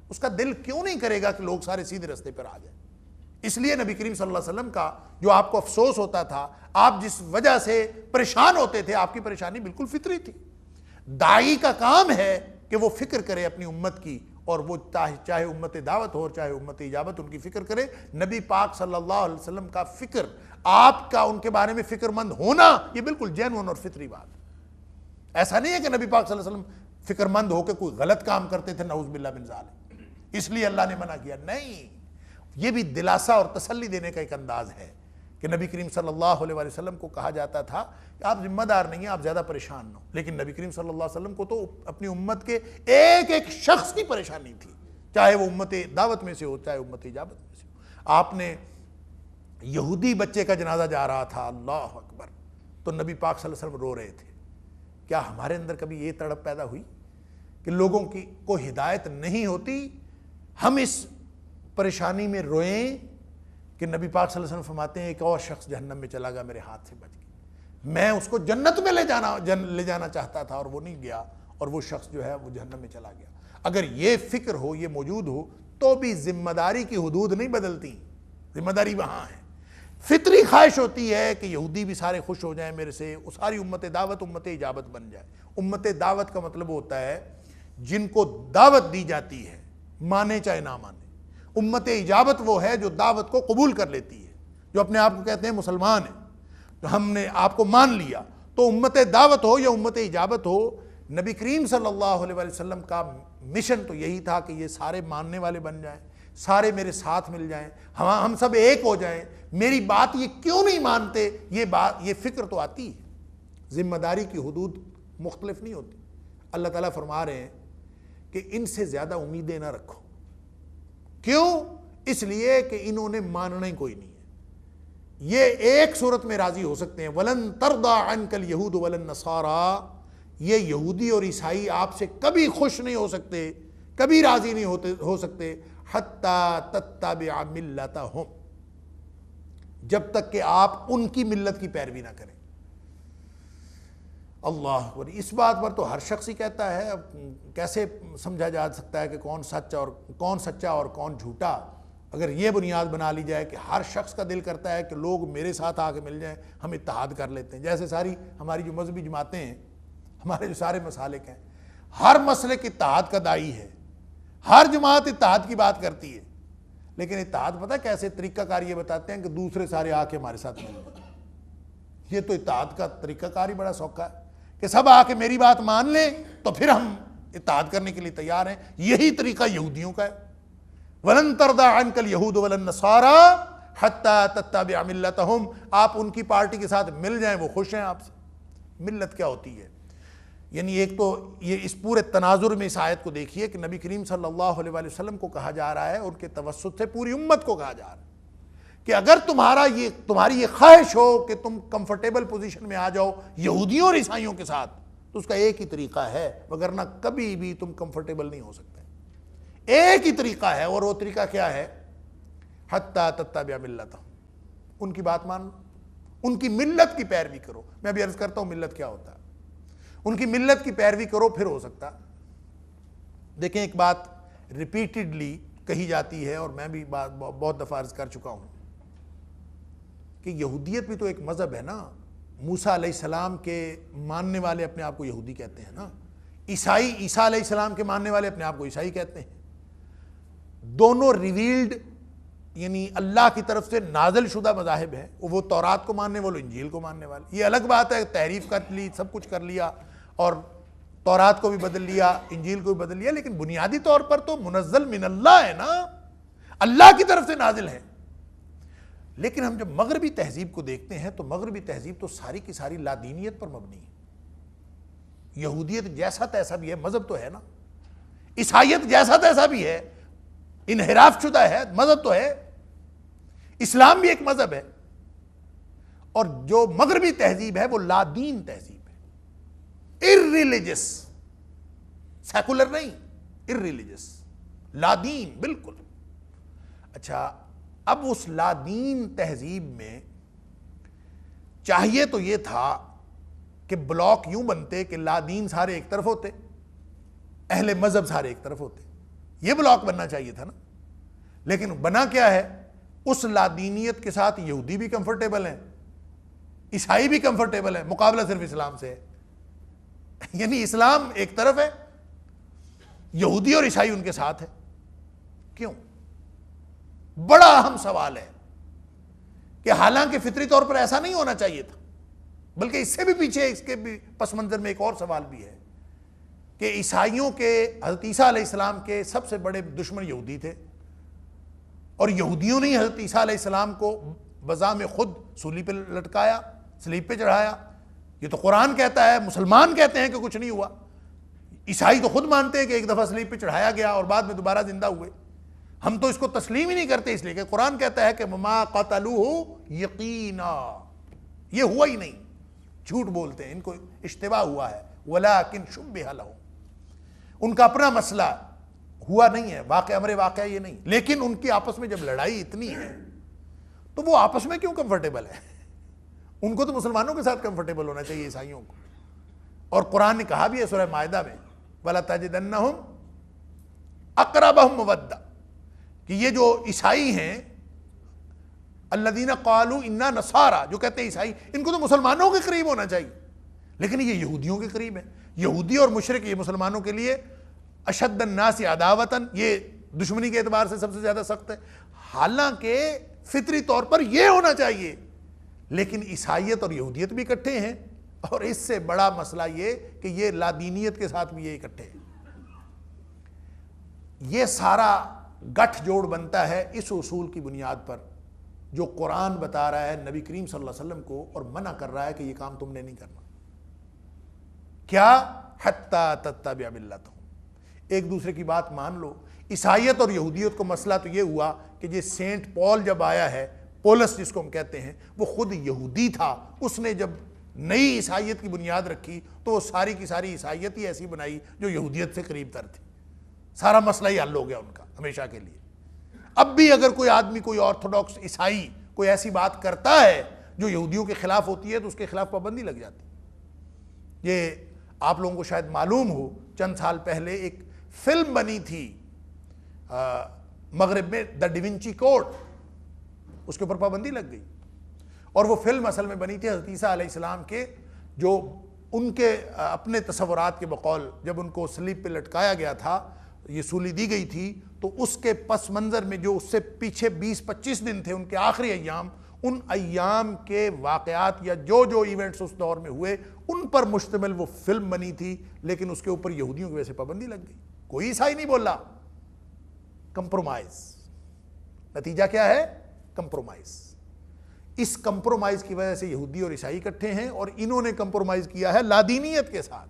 اس کا دل کیوں نہیں کرے گا کہ لوگ سارے سیدھے رستے پر آ جائیں؟ اس لیے نبی کریم صلی اللہ علیہ وسلم کا جو آپ کو افسوس ہوتا تھا، آپ جس وجہ سے پریشان ہوتے تھے، آپ کی پریشانی بالکل فطری تھی۔ داعی کا کام ہے کہ وہ فکر کرے اپنی امت کی، اور وہ چاہے امت دعوت ہو چاہے امت اجابت، ان کی فکر کرے۔ نبی پاک صلی اللہ علیہ وسلم کا فکر، آپ کا ان کے بارے میں فکر مند ہونا، یہ بالکل جینون اور فطری بات ہے۔ ایسا نہیں ہے کہ نبی پاک صلی اللہ علیہ وسلم فکر مند ہو کے کوئی غلط کام کرتے تھے، نعوذ باللہ من ذالک، اس لیے اللہ نے منع کیا، نہیں۔ یہ بھی دلاسا اور تسلی دینے کا ایک انداز ہے کہ نبی کریم صلی اللہ علیہ وسلم کو کہا جاتا تھا کہ آپ ذمہ دار نہیں ہیں، آپ زیادہ پریشان نہ ہو، لیکن نبی کریم صلی اللہ علیہ وسلم کو تو اپنی امت کے ایک ایک شخص کی پریشانی تھی، چاہے وہ امت دعوت میں سے ہو چاہے امت اجابت میں سے ہو۔ آپ نے یہودی بچے کا جنازہ جا رہا تھا، اللہ اکبر، تو نبی پاک صلی اللہ علیہ وسلم رو رہے تھے۔ کیا ہمارے اندر کبھی یہ تڑپ پیدا ہوئی کہ لوگوں کی کو ہدایت نہیں ہوتی، ہم اس پریشانی میں روئیں کہ نبی پاک صلی اللہ علیہ وسلم فرماتے ہیں ایک اور شخص جہنم میں چلا گیا، میرے ہاتھ سے بچ گیا، میں اس کو جنت میں لے جانا چاہتا تھا اور وہ نہیں گیا، اور وہ شخص جو ہے وہ جہنم میں چلا گیا۔ اگر یہ فکر ہو، یہ موجود ہو، تو بھی ذمہ داری کی حدود نہیں بدلتی، ذمہ داری وہاں ہے۔ فطری خواہش ہوتی ہے کہ یہودی بھی سارے خوش ہو جائیں میرے سے، وہ ساری امت دعوت امت اجابت بن جائے۔ امت دعوت کا مطلب ہوتا ہے جن کو دعوت دی جاتی ہے، مانے چاہے نہ مانے۔ امت اجابت وہ ہے جو دعوت کو قبول کر لیتی ہے، جو اپنے آپ کو کہتے ہیں مسلمان ہیں، تو ہم نے آپ کو مان لیا۔ تو امت دعوت ہو یا امت اجابت ہو، نبی کریم صلی اللہ علیہ وسلم کا مشن تو یہی تھا کہ یہ سارے ماننے والے بن جائیں، سارے میرے ساتھ مل جائیں، ہم سب ایک ہو جائیں۔ میری بات یہ کیوں نہیں مانتے، یہ فکر تو آتی ہے۔ ذمہ داری کی حدود مختلف نہیں ہوتی۔ اللہ تعالیٰ فرما رہے ہیں کہ ان سے زیادہ امیدیں نہ رکھو۔ کیوں؟ اس لیے کہ انہوں نے ماننا ہی کوئی نہیں ہے۔ یہ ایک صورت میں راضی ہو سکتے ہیں، وَلَن تَرْضَى عَنْكَ الْيَهُودُ وَلَا النَّصَارَى، یہ یہودی اور عیسائی آپ سے کبھی خوش نہیں ہو سکتے، کبھی راضی نہیں ہو سکتے، حَتَّى تَتَّبِعَ مِلَّتَهُمْ، جب تک کہ آپ ان کی ملت کی پیروی نہ کریں۔ اللہ اکبر، اس بات پر تو ہر شخص ہی کہتا ہے، اب کیسے سمجھا جا سکتا ہے کہ کون سچا اور کون جھوٹا؟ اگر یہ بنیاد بنا لی جائے کہ ہر شخص کا دل کرتا ہے کہ لوگ میرے ساتھ آ کے مل جائیں، ہم اتحاد کر لیتے ہیں، جیسے ساری ہماری جو مذہبی جماعتیں ہیں، ہمارے جو سارے مسالک ہیں، ہر مسلک اتحاد کا داعی ہے، ہر جماعت اتحاد کی بات کرتی ہے، لیکن اتحاد پتہ کیسے طریقہ کار یہ بتاتے ہیں کہ دوسرے سارے آ کے ہمارے ساتھ مل جائیں۔ یہ تو اتحاد کا طریقہ کار ہی بڑا سوکھا ہے کہ سب آ کے میری بات مان لیں تو پھر ہم اتحاد کرنے کے لیے تیار ہیں۔ یہی طریقہ یہودیوں کا ہے، وَلَن تَرْضَى عَنْكَ الْيَهُودُ وَلَا النَّصَارَى حَتَّى تَتَّبِعَ مِلَّتَهُمْ، آپ ان کی پارٹی کے ساتھ مل جائیں، وہ خوش ہیں آپ سے۔ ملت کیا ہوتی ہے؟ یعنی ایک تو یہ اس پورے تناظر میں اس آیت کو دیکھیے کہ نبی کریم صلی اللہ علیہ وسلم کو کہا جا رہا ہے، ان کے توسط سے پوری امت کو کہا جا رہا ہے کہ اگر تمہاری یہ خواہش ہو کہ تم کمفرٹیبل پوزیشن میں آ جاؤ یہودیوں اور عیسائیوں کے ساتھ، تو اس کا ایک ہی طریقہ ہے، وگرنہ کبھی بھی تم کمفرٹیبل نہیں ہو سکتے۔ ایک ہی طریقہ ہے، اور وہ طریقہ کیا ہے؟ حتی تتبع ملتہم، ان کی بات مان، ان کی ملت کی پیروی کرو۔ میں بھی عرض کرتا ہوں ملت کیا ہوتا ہے، ان کی ملت کی پیروی کرو، پھر ہو سکتا۔ دیکھیں ایک بات ریپیٹڈلی کہی جاتی ہے، اور میں بھی بہت دفعہ عرض کر چکا ہوں کہ یہودیت بھی تو ایک مذہب ہے نا۔ موسیٰ علیہ السلام کے ماننے والے اپنے آپ کو یہودی کہتے ہیں نا، عیسیٰ علیہ السلام کے ماننے والے اپنے آپ کو عیسائی کہتے ہیں۔ دونوں ریویلڈ یعنی اللہ کی طرف سے نازل شدہ مذاہب ہیں، وہ تورات کو ماننے والے، انجیل کو ماننے والے۔ یہ الگ بات ہے، تحریف کر لی، سب کچھ کر لیا، اور تورات کو بھی بدل لیا، انجیل کو بھی بدل لیا، لیکن بنیادی طور پر تو منزل من اللہ ہے نا، اللہ کی طرف سے نازل ہے۔ لیکن ہم جب مغربی تہذیب کو دیکھتے ہیں تو مغربی تہذیب تو ساری کی ساری لادینیت پر مبنی ہے۔ یہودیت جیسا تیسا بھی ہے، مذہب تو ہے نا، عیسائیت جیسا تیسا بھی ہے، انحراف شدہ ہے، مذہب تو ہے، اسلام بھی ایک مذہب ہے، اور جو مغربی تہذیب ہے وہ لادین تہذیب ہے۔ irreligious, سیکولر نہیں, irreligious, لادین بالکل. اچھا اب اس لادین تہذیب میں چاہیے تو یہ تھا کہ بلاک یوں بنتے کہ لادین سارے ایک طرف ہوتے, اہل مذہب سارے ایک طرف ہوتے, یہ بلاک بننا چاہیے تھا نا. لیکن بنا کیا ہے, اس لادینیت کے ساتھ یہودی بھی کمفرٹیبل ہیں, عیسائی بھی کمفرٹیبل ہے, مقابلہ صرف اسلام سے ہے. یعنی اسلام ایک طرف ہے, یہودی اور عیسائی ان کے ساتھ ہے. کیوں؟ بڑا اہم سوال ہے کہ حالانکہ فطری طور پر ایسا نہیں ہونا چاہیے تھا, بلکہ اس سے بھی پیچھے اس کے بھی پس منظر میں ایک اور سوال بھی ہے کہ عیسائیوں کے, حضرت عیسیٰ علیہ السلام کے سب سے بڑے دشمن یہودی تھے, اور یہودیوں نے حضرت عیسیٰ علیہ السلام کو بذام خود سولی پہ لٹکایا, سلیب پہ چڑھایا. یہ تو قرآن کہتا ہے, مسلمان کہتے ہیں کہ کچھ نہیں ہوا, عیسائی تو خود مانتے ہیں کہ ایک دفعہ سلیب پہ چڑھایا گیا اور بعد میں دوبارہ زندہ ہوئے. ہم تو اس کو تسلیم ہی نہیں کرتے, اس لیے کہ قرآن کہتا ہے کہ وما قتلوہ یقینا, یہ ہوا ہی نہیں, جھوٹ بولتے ہیں, ان کو اشتباہ ہوا ہے. ولکن شبہ لہم, ان کا اپنا مسئلہ ہوا نہیں ہے, واقعہ امر واقعہ یہ نہیں. لیکن ان کی آپس میں جب لڑائی اتنی ہے تو وہ آپس میں کیوں کمفرٹیبل ہے؟ ان کو تو مسلمانوں کے ساتھ کمفرٹیبل ہونا چاہیے, عیسائیوں کو. اور قرآن نے کہا بھی ہے سورہ مائدہ میں وَلَتَجِدَنَّهُمْ أَقْرَبَهُمْ مَوَدَّةً, کہ یہ جو عیسائی ہیں الذین قالوا انا نصارى, جو کہتے ہیں عیسائی, ان کو تو مسلمانوں کے قریب ہونا چاہیے, لیکن یہ یہودیوں کے قریب ہیں. یہودی اور مشرک یہ مسلمانوں کے لیے اشد الناس عداوۃ, یہ دشمنی کے اعتبار سے سب سے زیادہ سخت ہے. حالانکہ فطری طور پر یہ ہونا چاہیے, لیکن عیسائیت اور یہودیت بھی اکٹھے ہیں, اور اس سے بڑا مسئلہ یہ کہ یہ لادینیت کے ساتھ بھی یہ اکٹھے ہیں. یہ سارا گٹھ جوڑ بنتا ہے اس اصول کی بنیاد پر جو قرآن بتا رہا ہے نبی کریم صلی اللہ علیہ وسلم کو, اور منع کر رہا ہے کہ یہ کام تم نے نہیں کرنا. کیا؟ حتی تتبع ملتہم, ایک دوسرے کی بات مان لو. عیسائیت اور یہودیت کو مسئلہ تو یہ ہوا کہ یہ سینٹ پال جب آیا ہے, پولس جس کو ہم کہتے ہیں, وہ خود یہودی تھا. اس نے جب نئی عیسائیت کی بنیاد رکھی تو وہ ساری کی ساری عیسائیت ہی ایسی بنائی جو یہودیت سے قریب تر تھی. سارا مسئلہ ہی حل ہو گیا ان کا ہمیشہ کے لیے. اب بھی اگر کوئی آدمی, کوئی آرتھوڈاکس عیسائی کوئی ایسی بات کرتا ہے جو یہودیوں کے خلاف ہوتی ہے تو اس کے خلاف پابندی لگ جاتی. یہ آپ لوگوں کو شاید معلوم ہو, چند سال پہلے ایک فلم بنی تھی مغرب میں, دا ڈیونچی کوڈ, اس کے اوپر پابندی لگ گئی. اور وہ فلم اصل میں بنی تھی حضرت عیسیٰ علیہ السلام کے, جو ان کے اپنے تصورات کے بقول جب ان کو صلیب پہ لٹکایا گیا تھا, یہ سولی دی گئی تھی, تو اس کے پس منظر میں جو اس سے پیچھے 20-25 دن تھے, ان کے آخری ایام, ان ایام کے واقعات یا جو جو ایونٹس اس دور میں ہوئے ان پر مشتمل وہ فلم بنی تھی. لیکن اس کے اوپر یہودیوں کی وجہ سے پابندی لگ گئی. کوئی عیسائی نہیں بولا. کمپرومائز, نتیجہ کیا ہے؟ کمپرومائز. اس کمپرومائز کی وجہ سے یہودی اور عیسائی اکٹھے ہیں, اور انہوں نے کمپرومائز کیا ہے لادینیت کے ساتھ.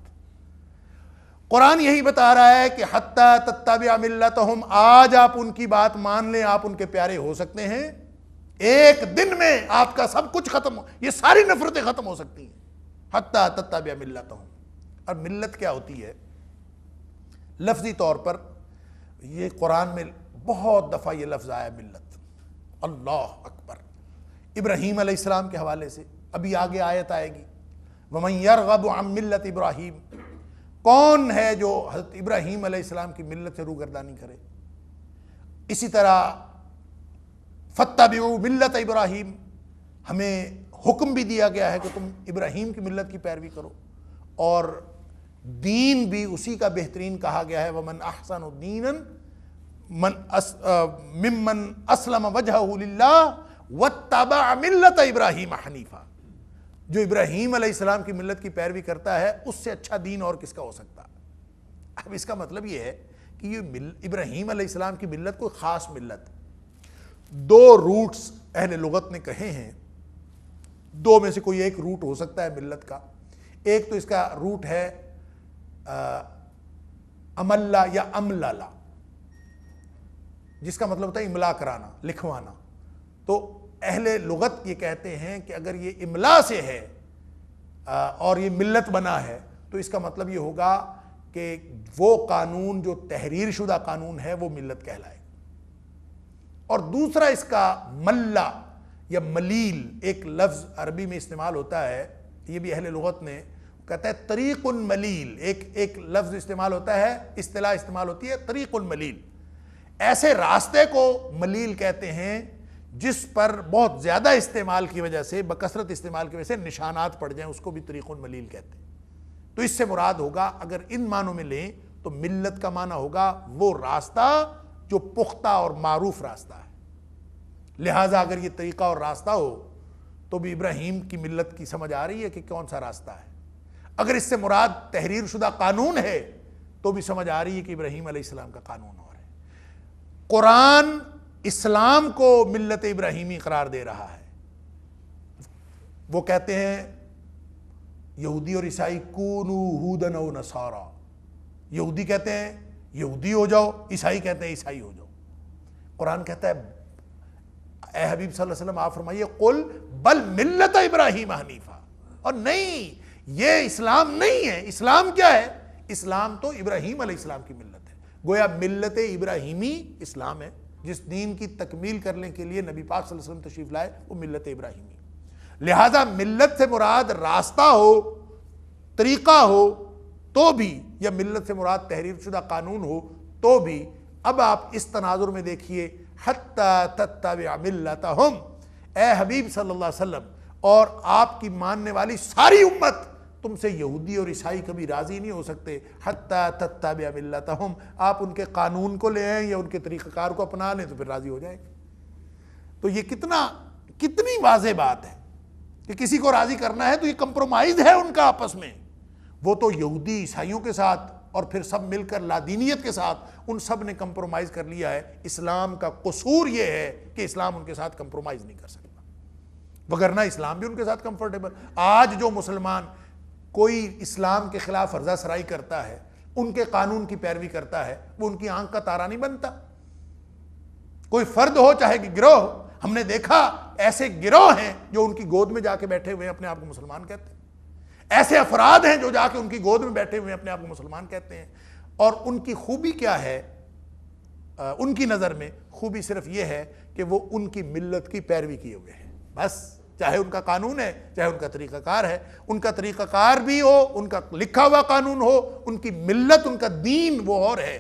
قرآن یہی بتا رہا ہے کہ حتی تتبع ملتہم, آج آپ ان کی بات مان لیں, آپ ان کے پیارے ہو سکتے ہیں, ایک دن میں آپ کا سب کچھ ختم, یہ ساری نفرتیں ختم ہو سکتی ہیں. حتی تتبع ملتہم. اور ملت کیا ہوتی ہے؟ لفظی طور پر یہ قرآن میں بہت دفعہ یہ لفظ آیا ملت. اللہ اکبر. ابراہیم علیہ السلام کے حوالے سے ابھی آگے آیت آئے گی, وَمَن يَرْغَبُ عَن مِلَّةِ ابراہیم, کون ہے جو حضرت ابراہیم علیہ السلام کی ملت سے روگردانی کرے. اسی طرح فَاتَّبِعُوا مِلَّةَ ابراہیم, ہمیں حکم بھی دیا گیا ہے کہ تم ابراہیم کی ملت کی پیروی کرو, اور دین بھی اسی کا بہترین کہا گیا ہے. وَمَنْ أَحْسَنُ دِينًا مِمَّنْ أَسْلَمَ وَجْهَهُ لِلَّهِ وَاتَّبَعَ مِلَّةَ إِبْرَاهِيمَ حَنِيفًا. جو ابراہیم علیہ السلام کی ملت کی پیروی کرتا ہے اس سے اچھا دین اور کس کا ہو سکتا. اب اس کا مطلب یہ ہے کہ یہ ابراہیم علیہ السلام کی ملت کوئی خاص ملت. دو روٹس اہل لغت نے کہے ہیں, دو میں سے کوئی ایک روٹ ہو سکتا ہے ملت کا. ایک تو اس کا روٹ ہے املا یا امللا, جس کا مطلب ہوتا ہے املا کرانا, لکھوانا. تو اہل لغت یہ کہتے ہیں کہ اگر یہ املا سے ہے اور یہ ملت بنا ہے تو اس کا مطلب یہ ہوگا کہ وہ قانون جو تحریر شدہ قانون ہے وہ ملت کہلائے. اور دوسرا اس کا ملا یا ملیل ایک لفظ عربی میں استعمال ہوتا ہے, یہ بھی اہل لغت نے کہتا ہے طریق ملیل, ایک لفظ استعمال ہوتا ہے, اصطلاح استعمال ہوتی ہے طریق ملیل. ایسے راستے کو ملیل کہتے ہیں جس پر بہت زیادہ استعمال کی وجہ سے, بکثرت استعمال کی وجہ سے نشانات پڑ جائیں, اس کو بھی طریق ملیل کہتے ہیں. تو اس سے مراد ہوگا, اگر ان معنوں میں لیں تو ملت کا معنی ہوگا وہ راستہ جو پختہ اور معروف راستہ ہے. لہٰذا اگر یہ طریقہ اور راستہ ہو تو بھی ابراہیم کی ملت کی سمجھ آ رہی ہے کہ کون سا راستہ ہے. اگر اس سے مراد تحریر شدہ قانون ہے تو بھی سمجھ آ رہی ہے کہ ابراہیم علیہ السلام کا قانون اور ہے. قرآن اسلام کو ملت ابراہیمی قرار دے رہا ہے. وہ کہتے ہیں یہودی اور عیسائی کونو ہودن او نصارا, یہودی کہتے ہیں یہودی ہو جاؤ, عیسائی کہتے ہیں عیسائی ہو جاؤ. قرآن کہتا ہے اے حبیب صلی اللہ علیہ وسلم آپ فرمائیے قل بل ملت ابراہیم حنیفہ, اور نہیں یہ اسلام نہیں ہے. اسلام کیا ہے؟ اسلام تو ابراہیم علیہ السلام کی ملت ہے. گویا ملت ابراہیمی اسلام ہے, جس دین کی تکمیل کرنے کے لیے نبی پاک صلی اللہ علیہ وسلم تشریف لائے وہ ملت ابراہیمی. لہذا ملت سے مراد راستہ ہو, طریقہ ہو تو بھی, یا ملت سے مراد تحریر شدہ قانون ہو تو بھی. اب آپ اس تناظر میں دیکھیے حتی تتبع ملتہم, اے حبیب صلی اللہ علیہ وسلم اور آپ کی ماننے والی ساری امت, تم سے یہودی اور عیسائی کبھی راضی نہیں ہو سکتے. حتی تتبع ملتہم, آپ ان کے قانون کو لے آئیں یا ان کے طریقہ کار کو اپنا لیں تو پھر راضی ہو جائیں. تو یہ کتنی واضح بات ہے کہ کسی کو راضی کرنا ہے تو یہ کمپرومائز ہے ان کا آپس میں. وہ تو یہودی عیسائیوں کے ساتھ اور پھر سب مل کر لادینیت کے ساتھ ان سب نے کمپرومائز کر لیا ہے. اسلام کا قصور یہ ہے کہ اسلام ان کے ساتھ کمپرومائز نہیں کر سکتا, وگرنہ اسلام بھی ان کے ساتھ کمفرٹیبل. آج جو مسلمان کوئی اسلام کے خلاف فرضہ سرائی کرتا ہے, ان کے قانون کی پیروی کرتا ہے, وہ ان کی آنکھ کا تارا نہیں بنتا. کوئی فرد ہو چاہے کہ گروہ ہو, ہم نے دیکھا ایسے گروہ ہیں جو ان کی گود میں جا کے بیٹھے ہوئے اپنے آپ کو مسلمان کہتے ہیں. ایسے افراد ہیں جو جا کے ان کی گود میں بیٹھے ہوئے اپنے آپ کو مسلمان کہتے ہیں. اور ان کی خوبی کیا ہے؟ ان کی نظر میں خوبی صرف یہ ہے کہ وہ ان کی ملت کی پیروی کیے ہوئے ہیں بس. چاہے ان کا قانون ہے, چاہے ان کا طریقہ کار ہے, ان کا طریقہ کار بھی ہو, ان کا لکھا ہوا قانون ہو, ان کی ملت, ان کا دین وہ اور ہے,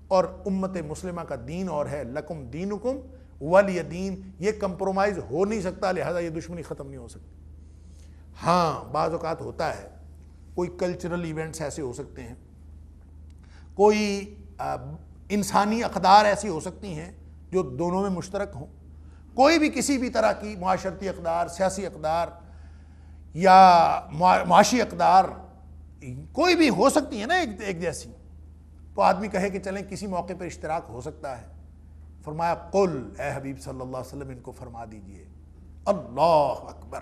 اور امت مسلمہ کا دین اور ہے. لکم دینکم ولی دین, یہ کمپرومائز ہو نہیں سکتا, لہذا یہ دشمنی ختم نہیں ہو سکتی. ہاں بعض اوقات ہوتا ہے, کوئی کلچرل ایونٹس ایسے ہو سکتے ہیں, کوئی انسانی اقدار ایسی ہو سکتی ہیں جو دونوں میں مشترک ہوں. کوئی بھی کسی بھی طرح کی معاشرتی اقدار, سیاسی اقدار یا معاشی اقدار کوئی بھی ہو سکتی ہے نا ایک جیسی. تو آدمی کہے کہ چلیں کسی موقع پر اشتراک ہو سکتا ہے. فرمایا قل, اے حبیب صلی اللہ علیہ وسلم ان کو فرما دیجئے اللہ اکبر,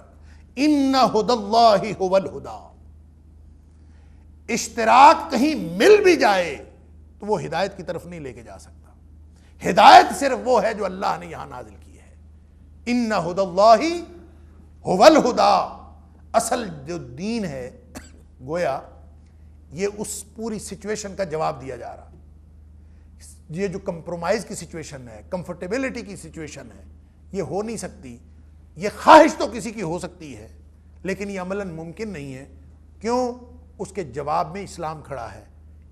ان ھدی اللہ ھو الھدی. اشتراک کہیں مل بھی جائے تو وہ ہدایت کی طرف نہیں لے کے جا سکتا. ہدایت صرف وہ ہے جو اللہ نے یہاں نازل کی ہے. ان ھدی اللہ ھو الھدی. اصل جو دین ہے, گویا یہ اس پوری سچویشن کا جواب دیا جا رہا. یہ جو کمپرومائز کی سچویشن ہے, کمفرٹیبلٹی کی سچویشن ہے, یہ ہو نہیں سکتی. یہ خواہش تو کسی کی ہو سکتی ہے لیکن یہ عملاً ممکن نہیں ہے. کیوں؟ اس کے جواب میں اسلام کھڑا ہے.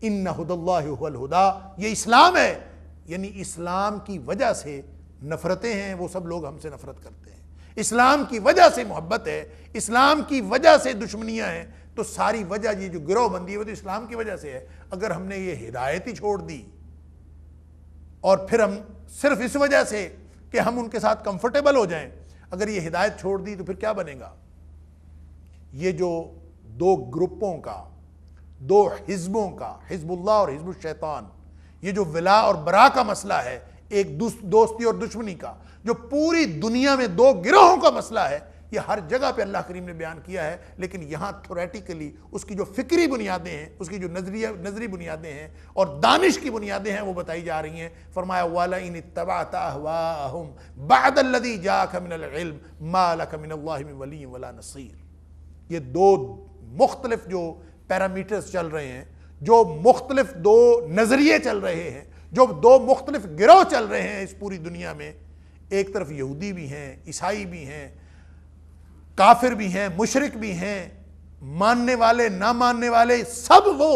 ان ھدی اللہ ھو الھدی, یہ اسلام ہے. یعنی اسلام کی وجہ سے نفرتیں ہیں, وہ سب لوگ ہم سے نفرت کرتے ہیں. اسلام کی وجہ سے محبت ہے, اسلام کی وجہ سے دشمنیاں ہیں. تو ساری وجہ یہ جو گروہ بندی ہے وہ تو اسلام کی وجہ سے ہے. اگر ہم نے یہ ہدایت ہی چھوڑ دی اور پھر ہم صرف اس وجہ سے کہ ہم ان کے ساتھ کمفرٹیبل ہو جائیں, اگر یہ ہدایت چھوڑ دی تو پھر کیا بنے گا؟ یہ جو دو گروپوں کا, دو حزبوں کا, حزب اللہ اور حزب الشیطان, یہ جو ولا اور برا کا مسئلہ ہے, ایک دوستی اور دشمنی کا, جو پوری دنیا میں دو گروہوں کا مسئلہ ہے, یہ ہر جگہ پہ اللہ کریم نے بیان کیا ہے. لیکن یہاں تھوریٹیکلی اس کی جو فکری بنیادیں ہیں, اس کی جو نظری بنیادیں ہیں اور دانش کی بنیادیں ہیں وہ بتائی جا رہی ہیں. فرمایا وَلَئِنِ اتَّبَعْتَ أَهْوَاءَهُمْ بَعْدَ الَّذِي جَاءَكَ مِنَ الْعِلْمِ مَا لَكَ مِنَ اللَّهِ مِنْ وَلِيٍّ وَلَا نَصِيرٍ. یہ دو مختلف جو پیرامیٹرز چل رہے ہیں، جو مختلف دو نظریے چل رہے ہیں، جو دو مختلف گروہ چل رہے ہیں اس پوری دنیا میں، ایک طرف یہودی بھی ہیں، عیسائی بھی ہیں، کافر بھی ہیں، مشرک بھی ہیں، ماننے والے نہ ماننے والے، سب وہ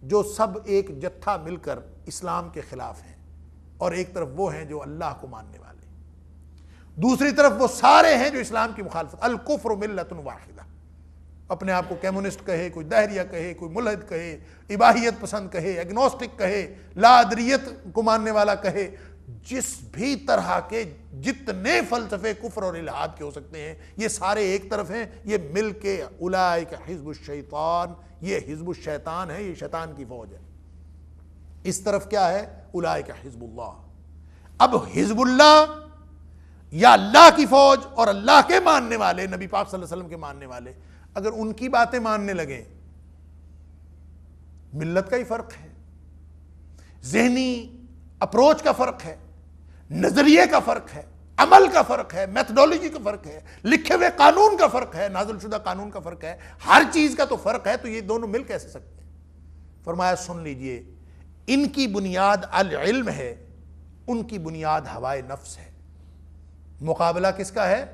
جو سب ایک جتھا مل کر اسلام کے خلاف ہیں، اور ایک طرف وہ ہیں جو اللہ کو ماننے والے، دوسری طرف وہ سارے ہیں جو اسلام کی مخالفت. الکفر ملت واحدہ، اپنے آپ کو کمیونسٹ کہے، کوئی دہریہ کہے، کوئی ملحد کہے، اباحیت پسند کہے، ایگنوسٹک کہے، لا ادریت کو ماننے والا کہے، جس بھی طرح کے جتنے فلسفے کفر اور الحاد کے ہو سکتے ہیں، یہ سارے ایک طرف ہیں، یہ مل کے اولئک حزب الشیطان، یہ حزب الشیطان ہے، یہ شیطان کی فوج ہے. اس طرف کیا ہے؟ اولئک حزب اللہ. اب حزب اللہ یا اللہ کی فوج اور اللہ کے ماننے والے، نبی پاک صلی اللہ علیہ وسلم کے ماننے والے، اگر ان کی باتیں ماننے لگیں، ملت کا ہی فرق ہے، ذہنی اپروچ کا فرق ہے، نظریے کا فرق ہے، عمل کا فرق ہے، میتھڈولوجی کا فرق ہے، لکھے ہوئے قانون کا فرق ہے، نازل شدہ قانون کا فرق ہے، ہر چیز کا تو فرق ہے، تو یہ دونوں مل کیسے سکتے ہیں؟ فرمایا سن لیجئے، ان کی بنیاد العلم ہے، ان کی بنیاد ہوائے نفس ہے. مقابلہ کس کا ہے؟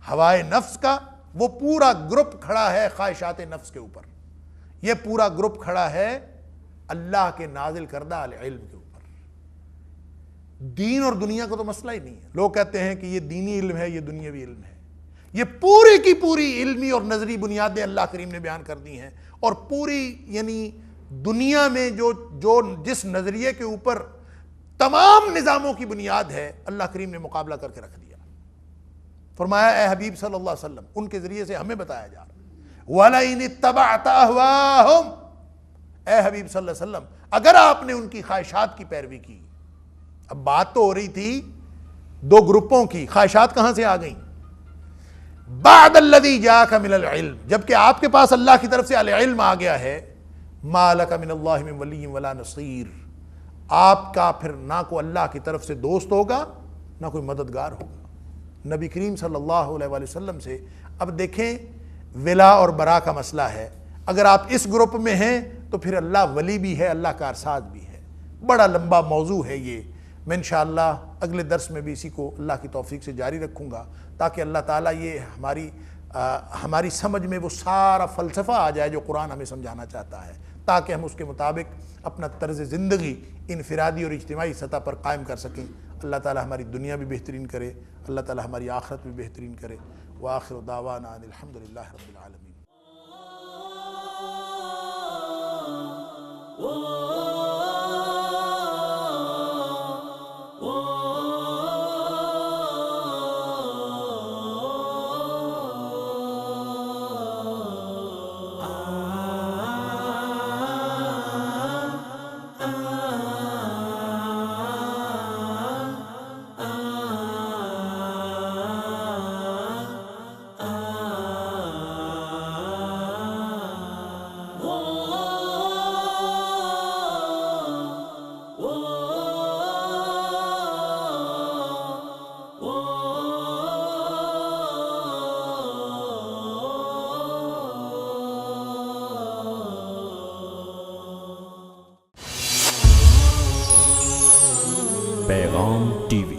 ہوائے نفس کا. وہ پورا گروپ کھڑا ہے خواہشات نفس کے اوپر، یہ پورا گروپ کھڑا ہے اللہ کے نازل کردہ العلم کے اوپر. دین اور دنیا کا تو مسئلہ ہی نہیں ہے. لوگ کہتے ہیں کہ یہ دینی علم ہے، یہ دنیاوی علم ہے. یہ پوری کی پوری علمی اور نظری بنیادیں اللہ کریم نے بیان کر دی ہیں، اور پوری یعنی دنیا میں جو جس نظریے کے اوپر تمام نظاموں کی بنیاد ہے، اللہ کریم نے مقابلہ کر کے رکھ دیا. فرمایا اے حبیب صلی اللہ علیہ وسلم، ان کے ذریعے سے ہمیں بتایا جا رہا ہے وَلَئِنِ اتَّبَعْتَ أَهْوَاءَهُمْ، اے حبیب صلی اللہ علیہ وسلم اگر آپ نے ان کی خواہشات کی پیروی کی. اب بات تو ہو رہی تھی دو گروپوں کی، خواہشات کہاں سے آ گئیں؟ بَعْدَ الَّذِي جَاءَكَ مِنَ الْعِلْمِ، جبکہ آپ کے پاس اللہ کی طرف سے العلم آ گیا ہے. مَا لَكَ مِنَ اللَّهِ مِنْ وَلِيٍّ وَلَا نَصِيرٍ، آپ کا پھر نہ کوئی اللہ کی طرف سے دوست ہوگا، نہ کوئی مددگار ہوگا. نبی کریم صلی اللہ علیہ وآلہ وسلم سے اب دیکھیں ولا اور برا کا مسئلہ ہے. اگر آپ اس گروپ میں ہیں تو پھر اللہ ولی بھی ہے، اللہ کا ارساد بھی ہے. بڑا لمبا موضوع ہے یہ. میں انشاءاللہ اگلے درس میں بھی اسی کو اللہ کی توفیق سے جاری رکھوں گا، تاکہ اللہ تعالیٰ یہ ہماری سمجھ میں وہ سارا فلسفہ آ جائے جو قرآن ہمیں سمجھانا چاہتا ہے، تاکہ ہم اس کے مطابق اپنا طرز زندگی انفرادی اور اجتماعی سطح پر قائم کر سکیں. اللہ تعالیٰ ہماری دنیا بھی بہترین کرے، اللہ تعالیٰ ہماری آخرت بھی بہترین کرے. وآخر دعوانا ان الحمدللہ رب العالمین. پیغام ٹی وی